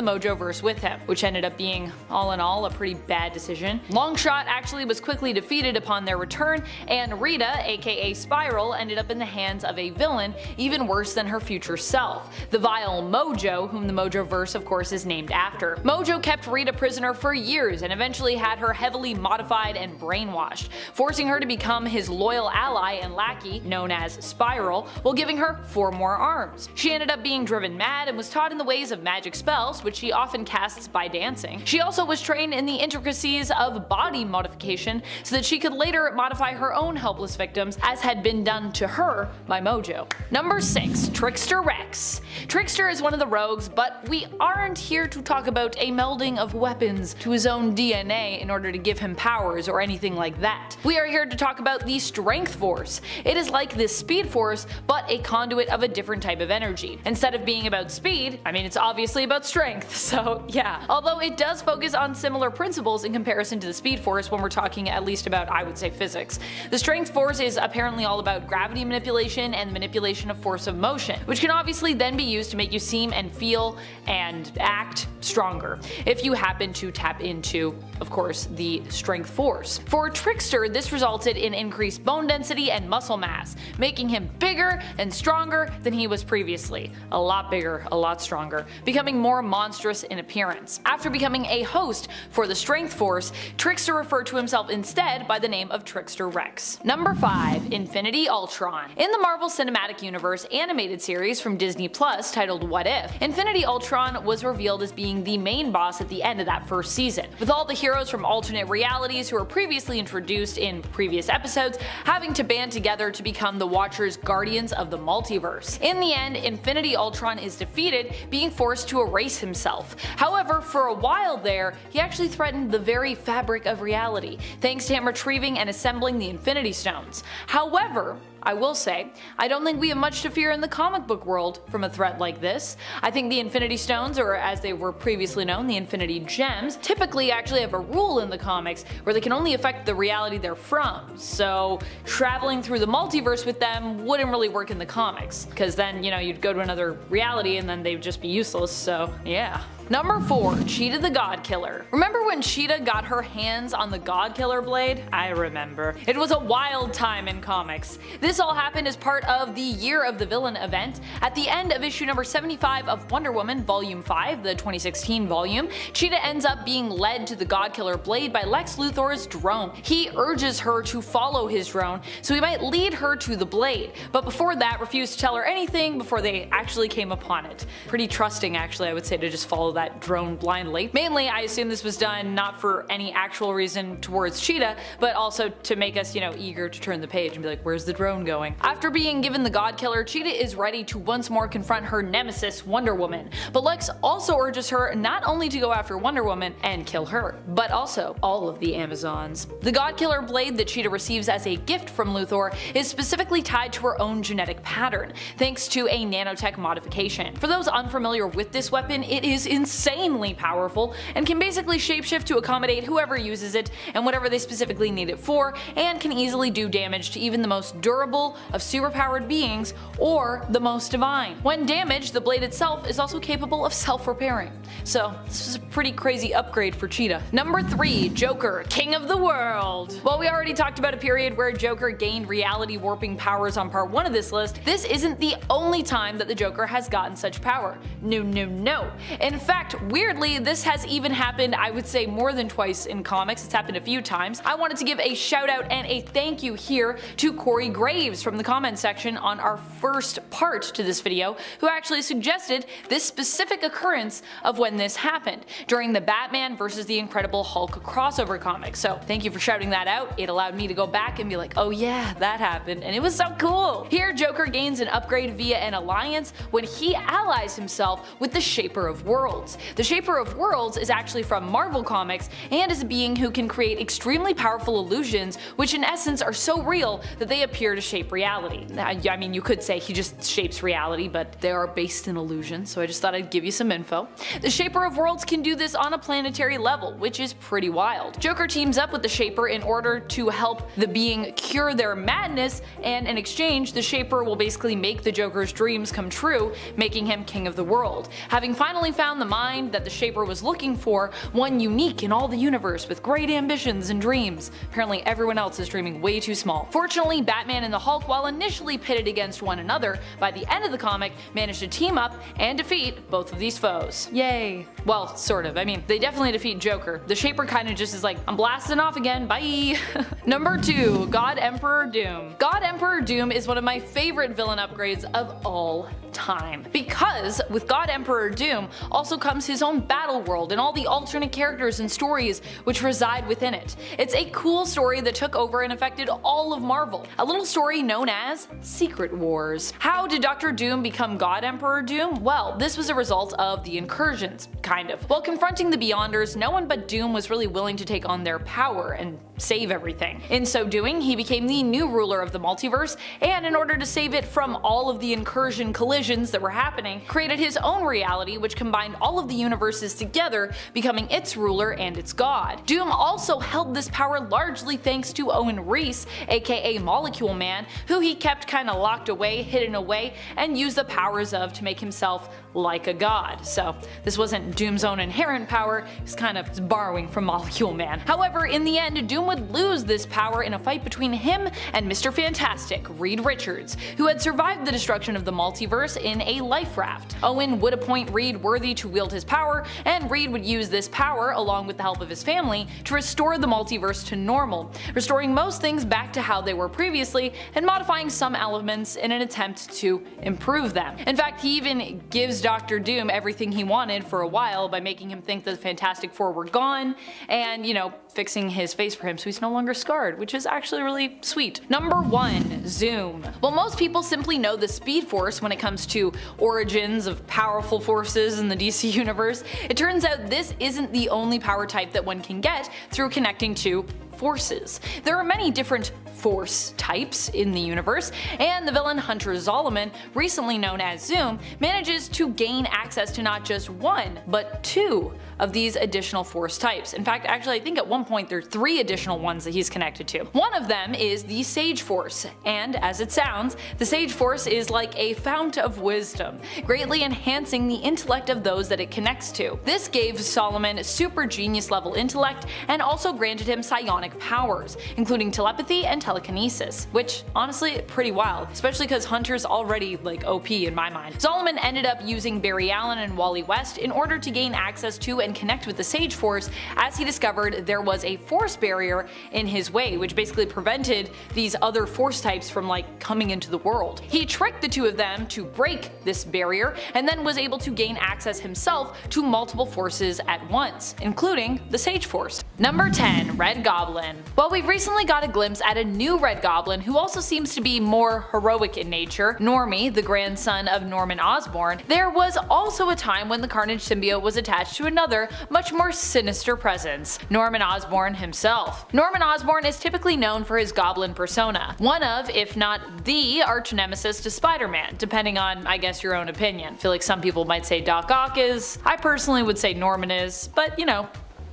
Mojoverse with him, which ended up being, all in all, a pretty bad decision. Longshot actually was quickly defeated upon their return, and Rita, aka Spiral, ended up in the hands of a villain even worse than her future self, the vile Mojo, whom the Mojoverse of course is named after. Mojo kept Rita prisoner for years and eventually had her heavily modified and brainwashed, forcing her to become his loyal ally and lackey, known as Spiral, while giving her 4 more arms. She ended up being driven mad and was taught in the ways of magic spells, which she often casts by dancing. She also was trained in the intricacies of body modification so that she could later modify her own helpless victims, as had been done to her by Mojo. Number 6. Trickster Rex. Trickster is one of the rogues, but we aren't here to talk about a melding of weapons to his own DNA in order to give him powers or anything like that. We are here to talk about the Strength Force. It is like the Speed Force, but a conduit of a different type of energy. Instead of being about speed, I mean it's obviously about strength, so yeah. Although it does focus on similar principles in comparison to the Speed Force when we're talking at least about, I would say, physics. The Strength Force is apparently all about gravity manipulation and the manipulation of force of motion, which can obviously then be used to make you seem and feel and act stronger, if you happen to tap into, of course, the Strength Force. For Trickster, this resulted in increased bone density and muscle mass, making him bigger and stronger than he was previously. A lot bigger, a lot stronger, becoming more monstrous in appearance. After becoming a host for the Strength Force, Trickster referred to himself instead by the name of Trickster Rex. Number 5. Infinity Ultron. In the Marvel Cinematic Universe animated series from Disney Plus titled What If, Infinity Ultron was revealed as being the main boss at the end of that first season, with all the heroes from alternate realities who were previously introduced in previous episodes having to band together to become the Watcher's guardians of the multiverse. In the end, Infinity Ultron is defeated, being forced to erase himself. However, for a while there, he actually threatened the very fabric of reality, thanks to him retrieving and assembling the Infinity Stones. However, I will say, I don't think we have much to fear in the comic book world from a threat like this. I think the Infinity Stones, or as they were previously known, the Infinity Gems, typically actually have a rule in the comics where they can only affect the reality they're from, so traveling through the multiverse with them wouldn't really work in the comics, because then, you know, you'd go to another reality and then they'd just be useless, so yeah. Number 4. Cheetah the God Killer. Remember when Cheetah got her hands on the God Killer blade? I remember. It was a wild time in comics. This all happened as part of the Year of the Villain event. At the end of issue number 75 of Wonder Woman Volume 5, the 2016 volume, Cheetah ends up being led to the God Killer blade by Lex Luthor's drone. He urges her to follow his drone so he might lead her to the blade, but before that refused to tell her anything before they actually came upon it. Pretty trusting, actually, I would say, to just follow that drone blindly. Mainly, I assume this was done not for any actual reason towards Cheetah, but also to make us, eager to turn the page and be like, where's the drone going? After being given the God Killer, Cheetah is ready to once more confront her nemesis, Wonder Woman. But Lex also urges her not only to go after Wonder Woman and kill her, but also all of the Amazons. The God Killer blade that Cheetah receives as a gift from Luthor is specifically tied to her own genetic pattern, thanks to a nanotech modification. For those unfamiliar with this weapon, it is insanely powerful and can basically shapeshift to accommodate whoever uses it and whatever they specifically need it for, and can easily do damage to even the most durable of superpowered beings or the most divine. When damaged, the blade itself is also capable of self-repairing. So this is a pretty crazy upgrade for Cheetah. Number 3. Joker, King of the World. While we already talked about a period where Joker gained reality warping powers on part 1 of this list, this isn't the only time that the Joker has gotten such power. No. In fact, weirdly, this has even happened, I would say, more than twice in comics. It's happened a few times. I wanted to give a shout out and a thank you here to Corey Graves from the comments section on our first part to this video, who actually suggested this specific occurrence of when this happened during the Batman vs. the Incredible Hulk crossover comic. So thank you for shouting that out. It allowed me to go back and be like, oh yeah, that happened, and it was so cool. Here, Joker gains an upgrade via an alliance when he allies himself with the Shaper of Worlds. The Shaper of Worlds is actually from Marvel Comics and is a being who can create extremely powerful illusions, which in essence are so real that they appear to shape reality. I mean, you could say he just shapes reality, but they are based in illusion, so I just thought I'd give you some info. The Shaper of Worlds can do this on a planetary level, which is pretty wild. Joker teams up with the Shaper in order to help the being cure their madness, and in exchange, the Shaper will basically make the Joker's dreams come true, making him king of the world. Having finally found the mind that the Shaper was looking for, one unique in all the universe with great ambitions and dreams. Apparently everyone else is dreaming way too small. Fortunately, Batman and the Hulk, while initially pitted against one another, by the end of the comic managed to team up and defeat both of these foes. Yay. Well, sort of. I mean, they definitely defeat Joker. The Shaper kinda just is like, I'm blasting off again, bye! Number 2. God Emperor Doom. God Emperor Doom is one of my favorite villain upgrades of all time, because with God Emperor Doom also comes his own battle world and all the alternate characters and stories which reside within it. It's a cool story that took over and affected all of Marvel, a little story known as Secret Wars. How did Dr. Doom become God Emperor Doom? Well, this was a result of the incursions, kind of. While confronting the Beyonders, no one but Doom was really willing to take on their power and save everything. In so doing, he became the new ruler of the multiverse, and in order to save it from all of the incursion collisions that were happening, created his own reality which combined all of the universes together, becoming its ruler and its god. Doom also held this power largely thanks to Owen Reese, aka Molecule Man, who he kept kinda locked away, hidden away, and used the powers of to make himself like a god. So this wasn't Doom's own inherent power, he was kind of borrowing from Molecule Man. However, in the end, Doom would lose this power in a fight between him and Mr. Fantastic, Reed Richards, who had survived the destruction of the multiverse in a life raft. Owen would appoint Reed worthy to wield his power, and Reed would use this power, along with the help of his family, to restore the multiverse to normal, restoring most things back to how they were previously, and modifying some elements in an attempt to improve them. In fact, he even gives Dr. Doom everything he wanted for a while by making him think the Fantastic Four were gone, and, fixing his face for him so he's no longer scarred, which is actually really sweet. Number 1. Zoom. While most people simply know the Speed Force when it comes to origins of powerful forces in the DC universe, it turns out this isn't the only power type that one can get through connecting to forces. There are many different force types in the universe, and the villain Hunter Zolomon, recently known as Zoom, manages to gain access to not just one, but two of these additional force types. In fact, actually I think at one point there are 3 additional ones that he's connected to. One of them is the Sage Force, and as it sounds, the Sage Force is like a fount of wisdom, greatly enhancing the intellect of those that it connects to. This gave Solomon super genius level intellect and also granted him psionic powers, including telepathy and telekinesis, which honestly pretty wild, especially because Hunter's already like OP in my mind. Solomon ended up using Barry Allen and Wally West in order to gain access to and connect with the Sage Force, as he discovered there was a force barrier in his way, which basically prevented these other force types from like coming into the world. He tricked the two of them to break this barrier and then was able to gain access himself to multiple forces at once, including the Sage Force. Number 10. Red Goblin. Well, we've recently got a glimpse at a new Red Goblin who also seems to be more heroic in nature, Normie, the grandson of Norman Osborn. There was also a time when the Carnage symbiote was attached to another, much more sinister presence, Norman Osborn himself. Norman Osborn is typically known for his goblin persona, one of, if not the, arch nemesis to Spider-Man, depending on, I guess, your own opinion. I feel like some people might say Doc Ock is, I personally would say Norman is, but you know,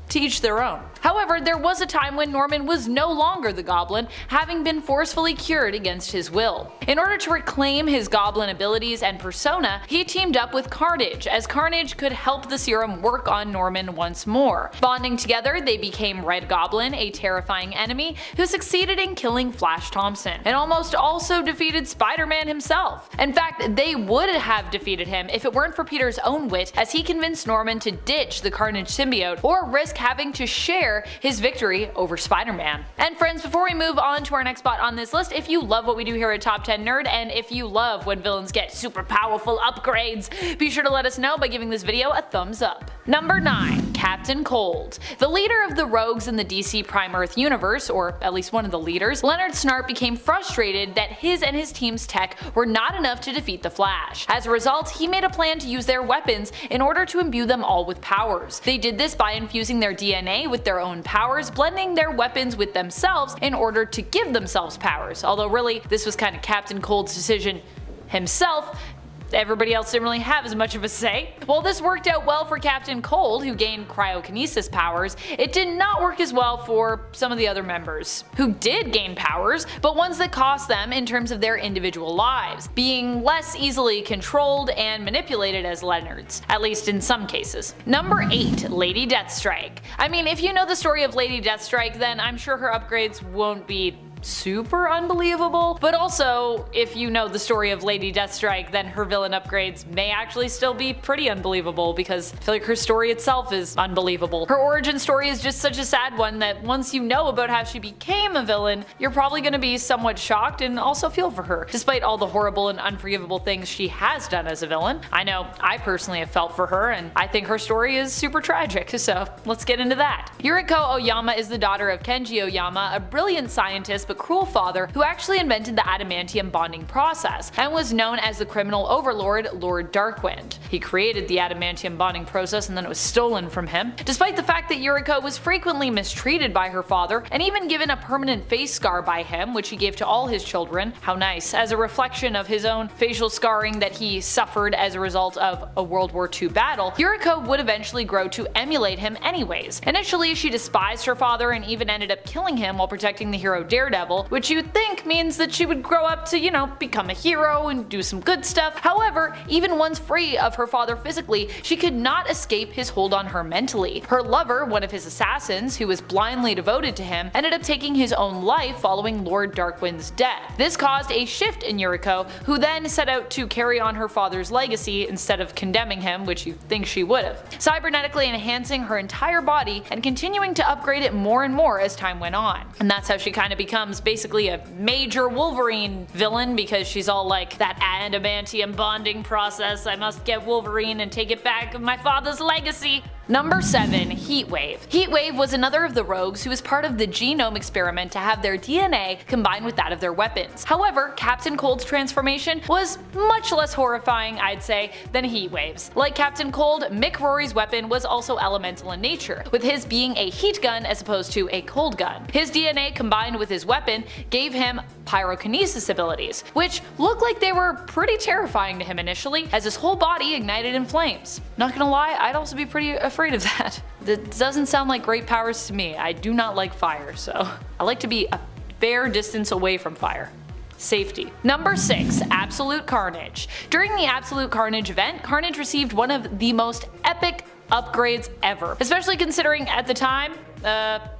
to each their own. However, there was a time when Norman was no longer the Goblin, having been forcefully cured against his will. In order to reclaim his Goblin abilities and persona, he teamed up with Carnage, as Carnage could help the serum work on Norman once more. Bonding together, they became Red Goblin, a terrifying enemy who succeeded in killing Flash Thompson, and almost also defeated Spider-Man himself. In fact, they would have defeated him if it weren't for Peter's own wit, as he convinced Norman to ditch the Carnage symbiote or risk having to share his victory over Spider-Man. And friends, before we move on to our next spot on this list, if you love what we do here at Top 10 Nerd, and if you love when villains get super powerful upgrades, be sure to let us know by giving this video a thumbs up. Number 9. Captain Cold. The leader of the rogues in the DC Prime Earth universe, or at least one of the leaders, Leonard Snart became frustrated that his and his team's tech were not enough to defeat the Flash. As a result, he made a plan to use their weapons in order to imbue them all with powers. They did this by infusing their DNA with their own powers, blending their weapons with themselves in order to give themselves powers, although really this was kind of Captain Cold's decision himself. Everybody else didn't really have as much of a say. While this worked out well for Captain Cold, who gained cryokinesis powers, it did not work as well for some of the other members, who did gain powers, but ones that cost them in terms of their individual lives, being less easily controlled and manipulated as Leonard's, at least in some cases. Number 8. Lady Deathstrike. I mean, if you know the story of Lady Deathstrike, then I'm sure her upgrades won't be super unbelievable, but also if you know the story of Lady Deathstrike, then her villain upgrades may actually still be pretty unbelievable, because I feel like her story itself is unbelievable. Her origin story is just such a sad one that once you know about how she became a villain, you're probably going to be somewhat shocked and also feel for her, despite all the horrible and unforgivable things she has done as a villain. I know I personally have felt for her, and I think her story is super tragic, so let's get into that. Yuriko Oyama is the daughter of Kenji Oyama, a brilliant scientist but cruel father who actually invented the adamantium bonding process and was known as the criminal overlord Lord Darkwind. He created the adamantium bonding process and then it was stolen from him. Despite the fact that Yuriko was frequently mistreated by her father and even given a permanent face scar by him, which he gave to all his children, how nice, as a reflection of his own facial scarring that he suffered as a result of a World War II battle, Yuriko would eventually grow to emulate him anyways. Initially, she despised her father and even ended up killing him while protecting the hero Daredevil, which you'd think means that she would grow up to, you know, become a hero and do some good stuff. However, even once free of her father physically, she could not escape his hold on her mentally. Her lover, one of his assassins, who was blindly devoted to him, ended up taking his own life following Lord Darkwind's death. This caused a shift in Yuriko, who then set out to carry on her father's legacy instead of condemning him, which you'd think she would have, cybernetically enhancing her entire body and continuing to upgrade it more and more as time went on. And that's how she kind of becomes basically a major Wolverine villain, because she's all like, that adamantium bonding process, I must get Wolverine and take it back of my father's legacy. Number 7. Heatwave. Heatwave was another of the rogues who was part of the genome experiment to have their DNA combined with that of their weapons. However, Captain Cold's transformation was much less horrifying, I'd say, than Heatwave's. Like Captain Cold, Mick Rory's weapon was also elemental in nature, with his being a heat gun as opposed to a cold gun. His DNA combined with his weapon gave him pyrokinesis abilities, which looked like they were pretty terrifying to him initially, as his whole body ignited in flames. Not gonna lie, I'd also be pretty afraid of that. That doesn't sound like great powers to me. I do not like fire, so I like to be a fair distance away from fire. Safety. Number 6. Absolute Carnage. During the Absolute Carnage event, Carnage received one of the most epic upgrades ever, especially considering at the time,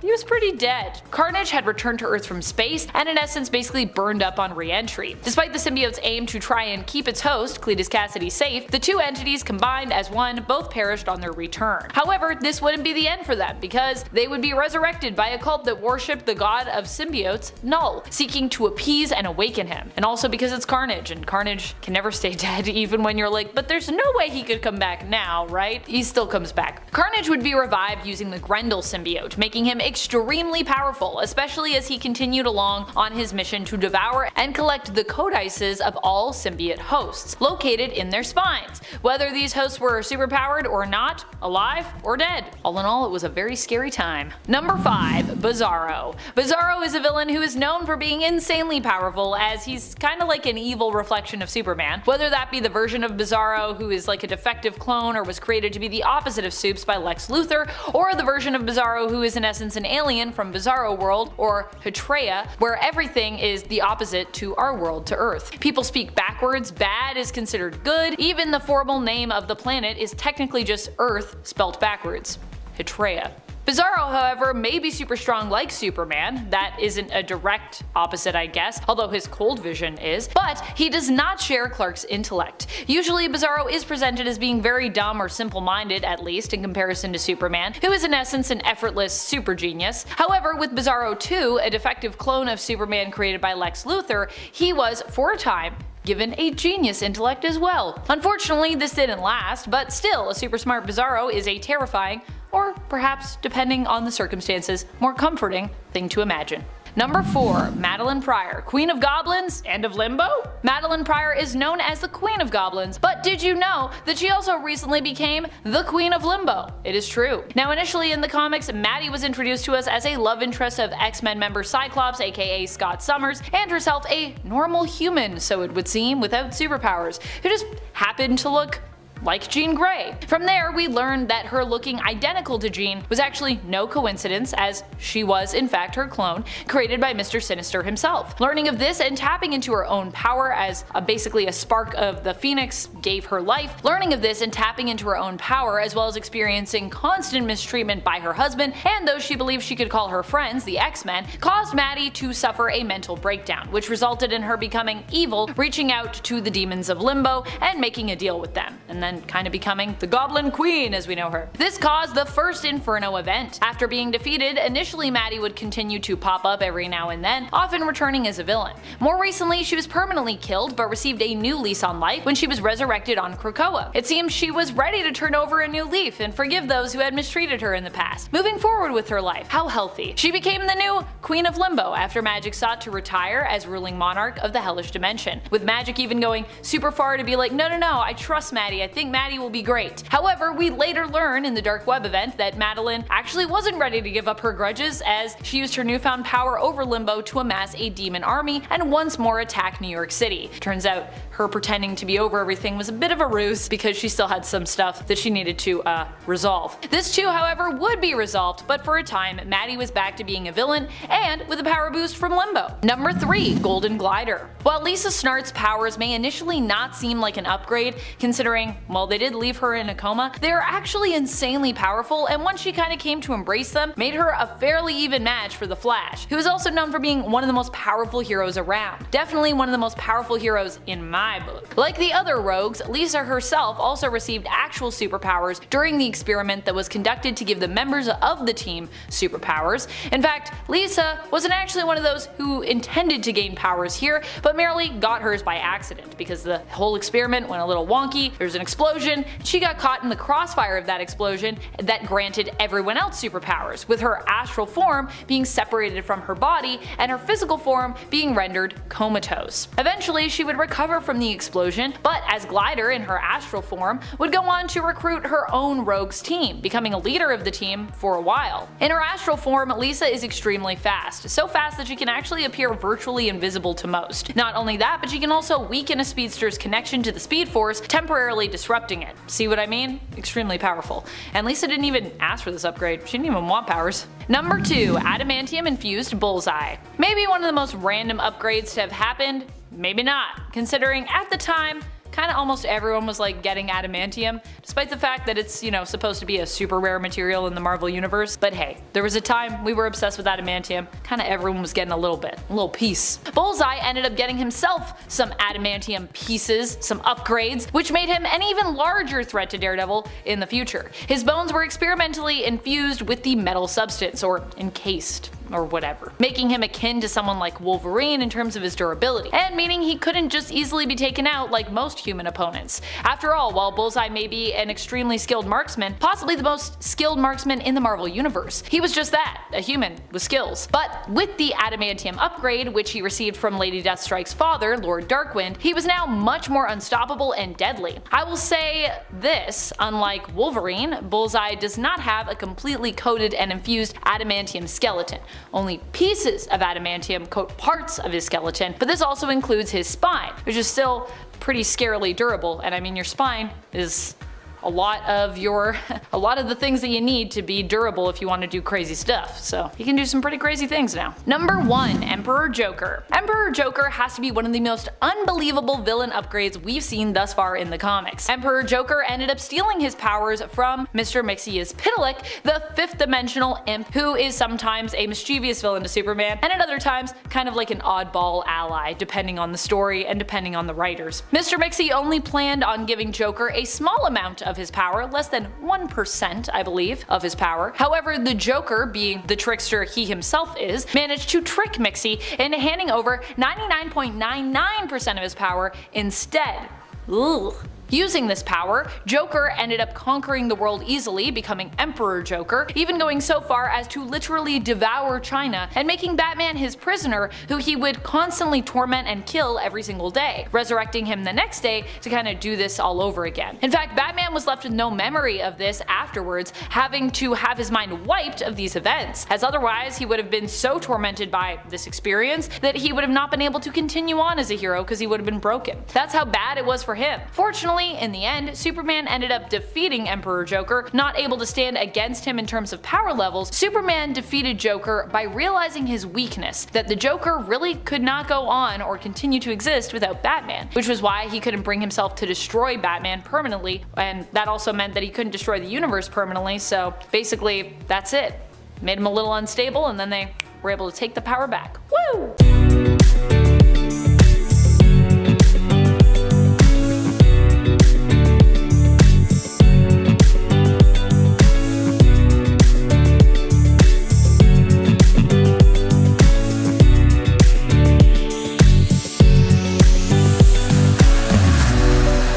he was pretty dead. Carnage had returned to Earth from space and in essence basically burned up on re-entry. Despite the symbiote's aim to try and keep its host, Cletus Cassidy, safe, the two entities combined as one both perished on their return. However, this wouldn't be the end for them, because they would be resurrected by a cult that worshipped the god of symbiotes, Null, seeking to appease and awaken him. And also because it's Carnage, and Carnage can never stay dead even when you're like, but there's no way he could come back now, right? He still comes back. Carnage would be revived using the Grendel symbiote, making him extremely powerful, especially as he continued along on his mission to devour and collect the codices of all symbiote hosts, located in their spines, whether these hosts were superpowered or not, alive or dead. All in all, it was a very scary time. Number 5. Bizarro. Bizarro is a villain who is known for being insanely powerful, as he's kinda like an evil reflection of Superman, whether that be the version of Bizarro who is like a defective clone or was created to be the opposite of Supes by Lex Luthor, or the version of Bizarro who is in essence an alien from Bizarro World, or Hetrea, where everything is the opposite to our world, to Earth. People speak backwards, bad is considered good, even the formal name of the planet is technically just Earth spelt backwards. Hetrea. Bizarro, however, may be super strong like Superman, that isn't a direct opposite I guess, although his cold vision is, but he does not share Clark's intellect. Usually Bizarro is presented as being very dumb or simple-minded, at least in comparison to Superman, who is in essence an effortless super genius. However, with Bizarro 2, a defective clone of Superman created by Lex Luthor, he was, for a time, given a genius intellect as well. Unfortunately, this didn't last, but still, a super smart Bizarro is a terrifying, or perhaps, depending on the circumstances, more comforting thing to imagine. Number 4. Madelyne Pryor, Queen of Goblins and of Limbo? Madelyne Pryor is known as the Queen of Goblins, but did you know that she also recently became the Queen of Limbo? It is true. Now initially in the comics, Maddie was introduced to us as a love interest of X-Men member Cyclops, aka Scott Summers, and herself a normal human, so it would seem, without superpowers, who just happened to look like Jean Grey. From there, we learned that her looking identical to Jean was actually no coincidence, as she was in fact her clone, created by Mr. Sinister himself. Learning of this and tapping into her own power as basically a spark of the Phoenix gave her life, learning of this and tapping into her own power as well as experiencing constant mistreatment by her husband and those she believed she could call her friends, the X-Men, caused Maddie to suffer a mental breakdown, which resulted in her becoming evil, reaching out to the demons of Limbo and making a deal with them, and then kind of becoming the Goblin Queen as we know her. This caused the first Inferno event. After being defeated, initially Maddie would continue to pop up every now and then, often returning as a villain. More recently, she was permanently killed but received a new lease on life when she was resurrected on Krakoa. It seems she was ready to turn over a new leaf and forgive those who had mistreated her in the past, moving forward with her life. How healthy. She became the new Queen of Limbo after Magik sought to retire as ruling monarch of the Hellish Dimension, with Magik even going super far to be like, no, I trust Maddie, I think Maddie will be great. However, we later learn in the Dark Web event that Madelyne actually wasn't ready to give up her grudges, as she used her newfound power over Limbo to amass a demon army and once more attack New York City. Turns out her pretending to be over everything was a bit of a ruse because she still had some stuff that she needed to resolve. This too, however, would be resolved, but for a time, Maddie was back to being a villain and with a power boost from Limbo. Number 3. Golden Glider. While Lisa Snart's powers may initially not seem like an upgrade, considering, well, they did leave her in a coma, they are actually insanely powerful, and once she kinda came to embrace them, made her a fairly even match for the Flash, who is also known for being one of the most powerful heroes around. Definitely one of the most powerful heroes in my book. Like the other rogues, Lisa herself also received actual superpowers during the experiment that was conducted to give the members of the team superpowers. In fact, Lisa wasn't actually one of those who intended to gain powers here, but merely got hers by accident, because the whole experiment went a little wonky. There's an explosion. She got caught in the crossfire of that explosion that granted everyone else superpowers, with her astral form being separated from her body and her physical form being rendered comatose. Eventually, she would recover from the explosion, but as Glider in her astral form would go on to recruit her own rogues team, becoming a leader of the team for a while. In her astral form, Lisa is extremely fast, so fast that she can actually appear virtually invisible to most. Not only that, but she can also weaken a speedster's connection to the Speed Force, temporarily disrupting it. See what I mean? Extremely powerful. And Lisa didn't even ask for this upgrade, she didn't even want powers. Number 2. Adamantium Infused Bullseye. Maybe one of the most random upgrades to have happened, maybe not, considering at the time kinda almost everyone was like getting adamantium, despite the fact that it's, supposed to be a super rare material in the Marvel universe. But hey, there was a time we were obsessed with adamantium, kinda everyone was getting a little piece. Bullseye ended up getting himself some adamantium pieces, some upgrades, which made him an even larger threat to Daredevil in the future. His bones were experimentally infused with the metal substance, or encased, or whatever, making him akin to someone like Wolverine in terms of his durability, and meaning he couldn't just easily be taken out like most human opponents. After all, while Bullseye may be an extremely skilled marksman, possibly the most skilled marksman in the Marvel universe, he was just that, a human with skills. But with the adamantium upgrade, which he received from Lady Deathstrike's father, Lord Darkwind, he was now much more unstoppable and deadly. I will say this, unlike Wolverine, Bullseye does not have a completely coated and infused adamantium skeleton. Only pieces of adamantium coat parts of his skeleton, but this also includes his spine, which is still pretty scarily durable, and I mean your spine is a lot of the things that you need to be durable if you want to do crazy stuff, so he can do some pretty crazy things now. Number 1. Emperor Joker. Emperor Joker has to be one of the most unbelievable villain upgrades we've seen thus far in the comics. Emperor Joker ended up stealing his powers from Mr. Mxyzptlk, the 5th dimensional imp who is sometimes a mischievous villain to Superman, and at other times kind of like an oddball ally, depending on the story and depending on the writers. Mr. Mxyz only planned on giving Joker a small amount of his power, less than 1% I believe of his power. However, the Joker, being the trickster he himself is, managed to trick Mxyz into handing over 99.99% of his power instead. Ugh. Using this power, Joker ended up conquering the world easily, becoming Emperor Joker, even going so far as to literally devour China and making Batman his prisoner, who he would constantly torment and kill every single day, resurrecting him the next day to kind of do this all over again. In fact, Batman was left with no memory of this afterwards, having to have his mind wiped of these events, as otherwise he would have been so tormented by this experience that he would have not been able to continue on as a hero because he would have been broken. That's how bad it was for him. Fortunately, in the end, Superman ended up defeating Emperor Joker. Not able to stand against him in terms of power levels, Superman defeated Joker by realizing his weakness, that the Joker really could not go on or continue to exist without Batman, which was why he couldn't bring himself to destroy Batman permanently, and that also meant that he couldn't destroy the universe permanently, so basically that's it. Made him a little unstable, and then they were able to take the power back. Woo!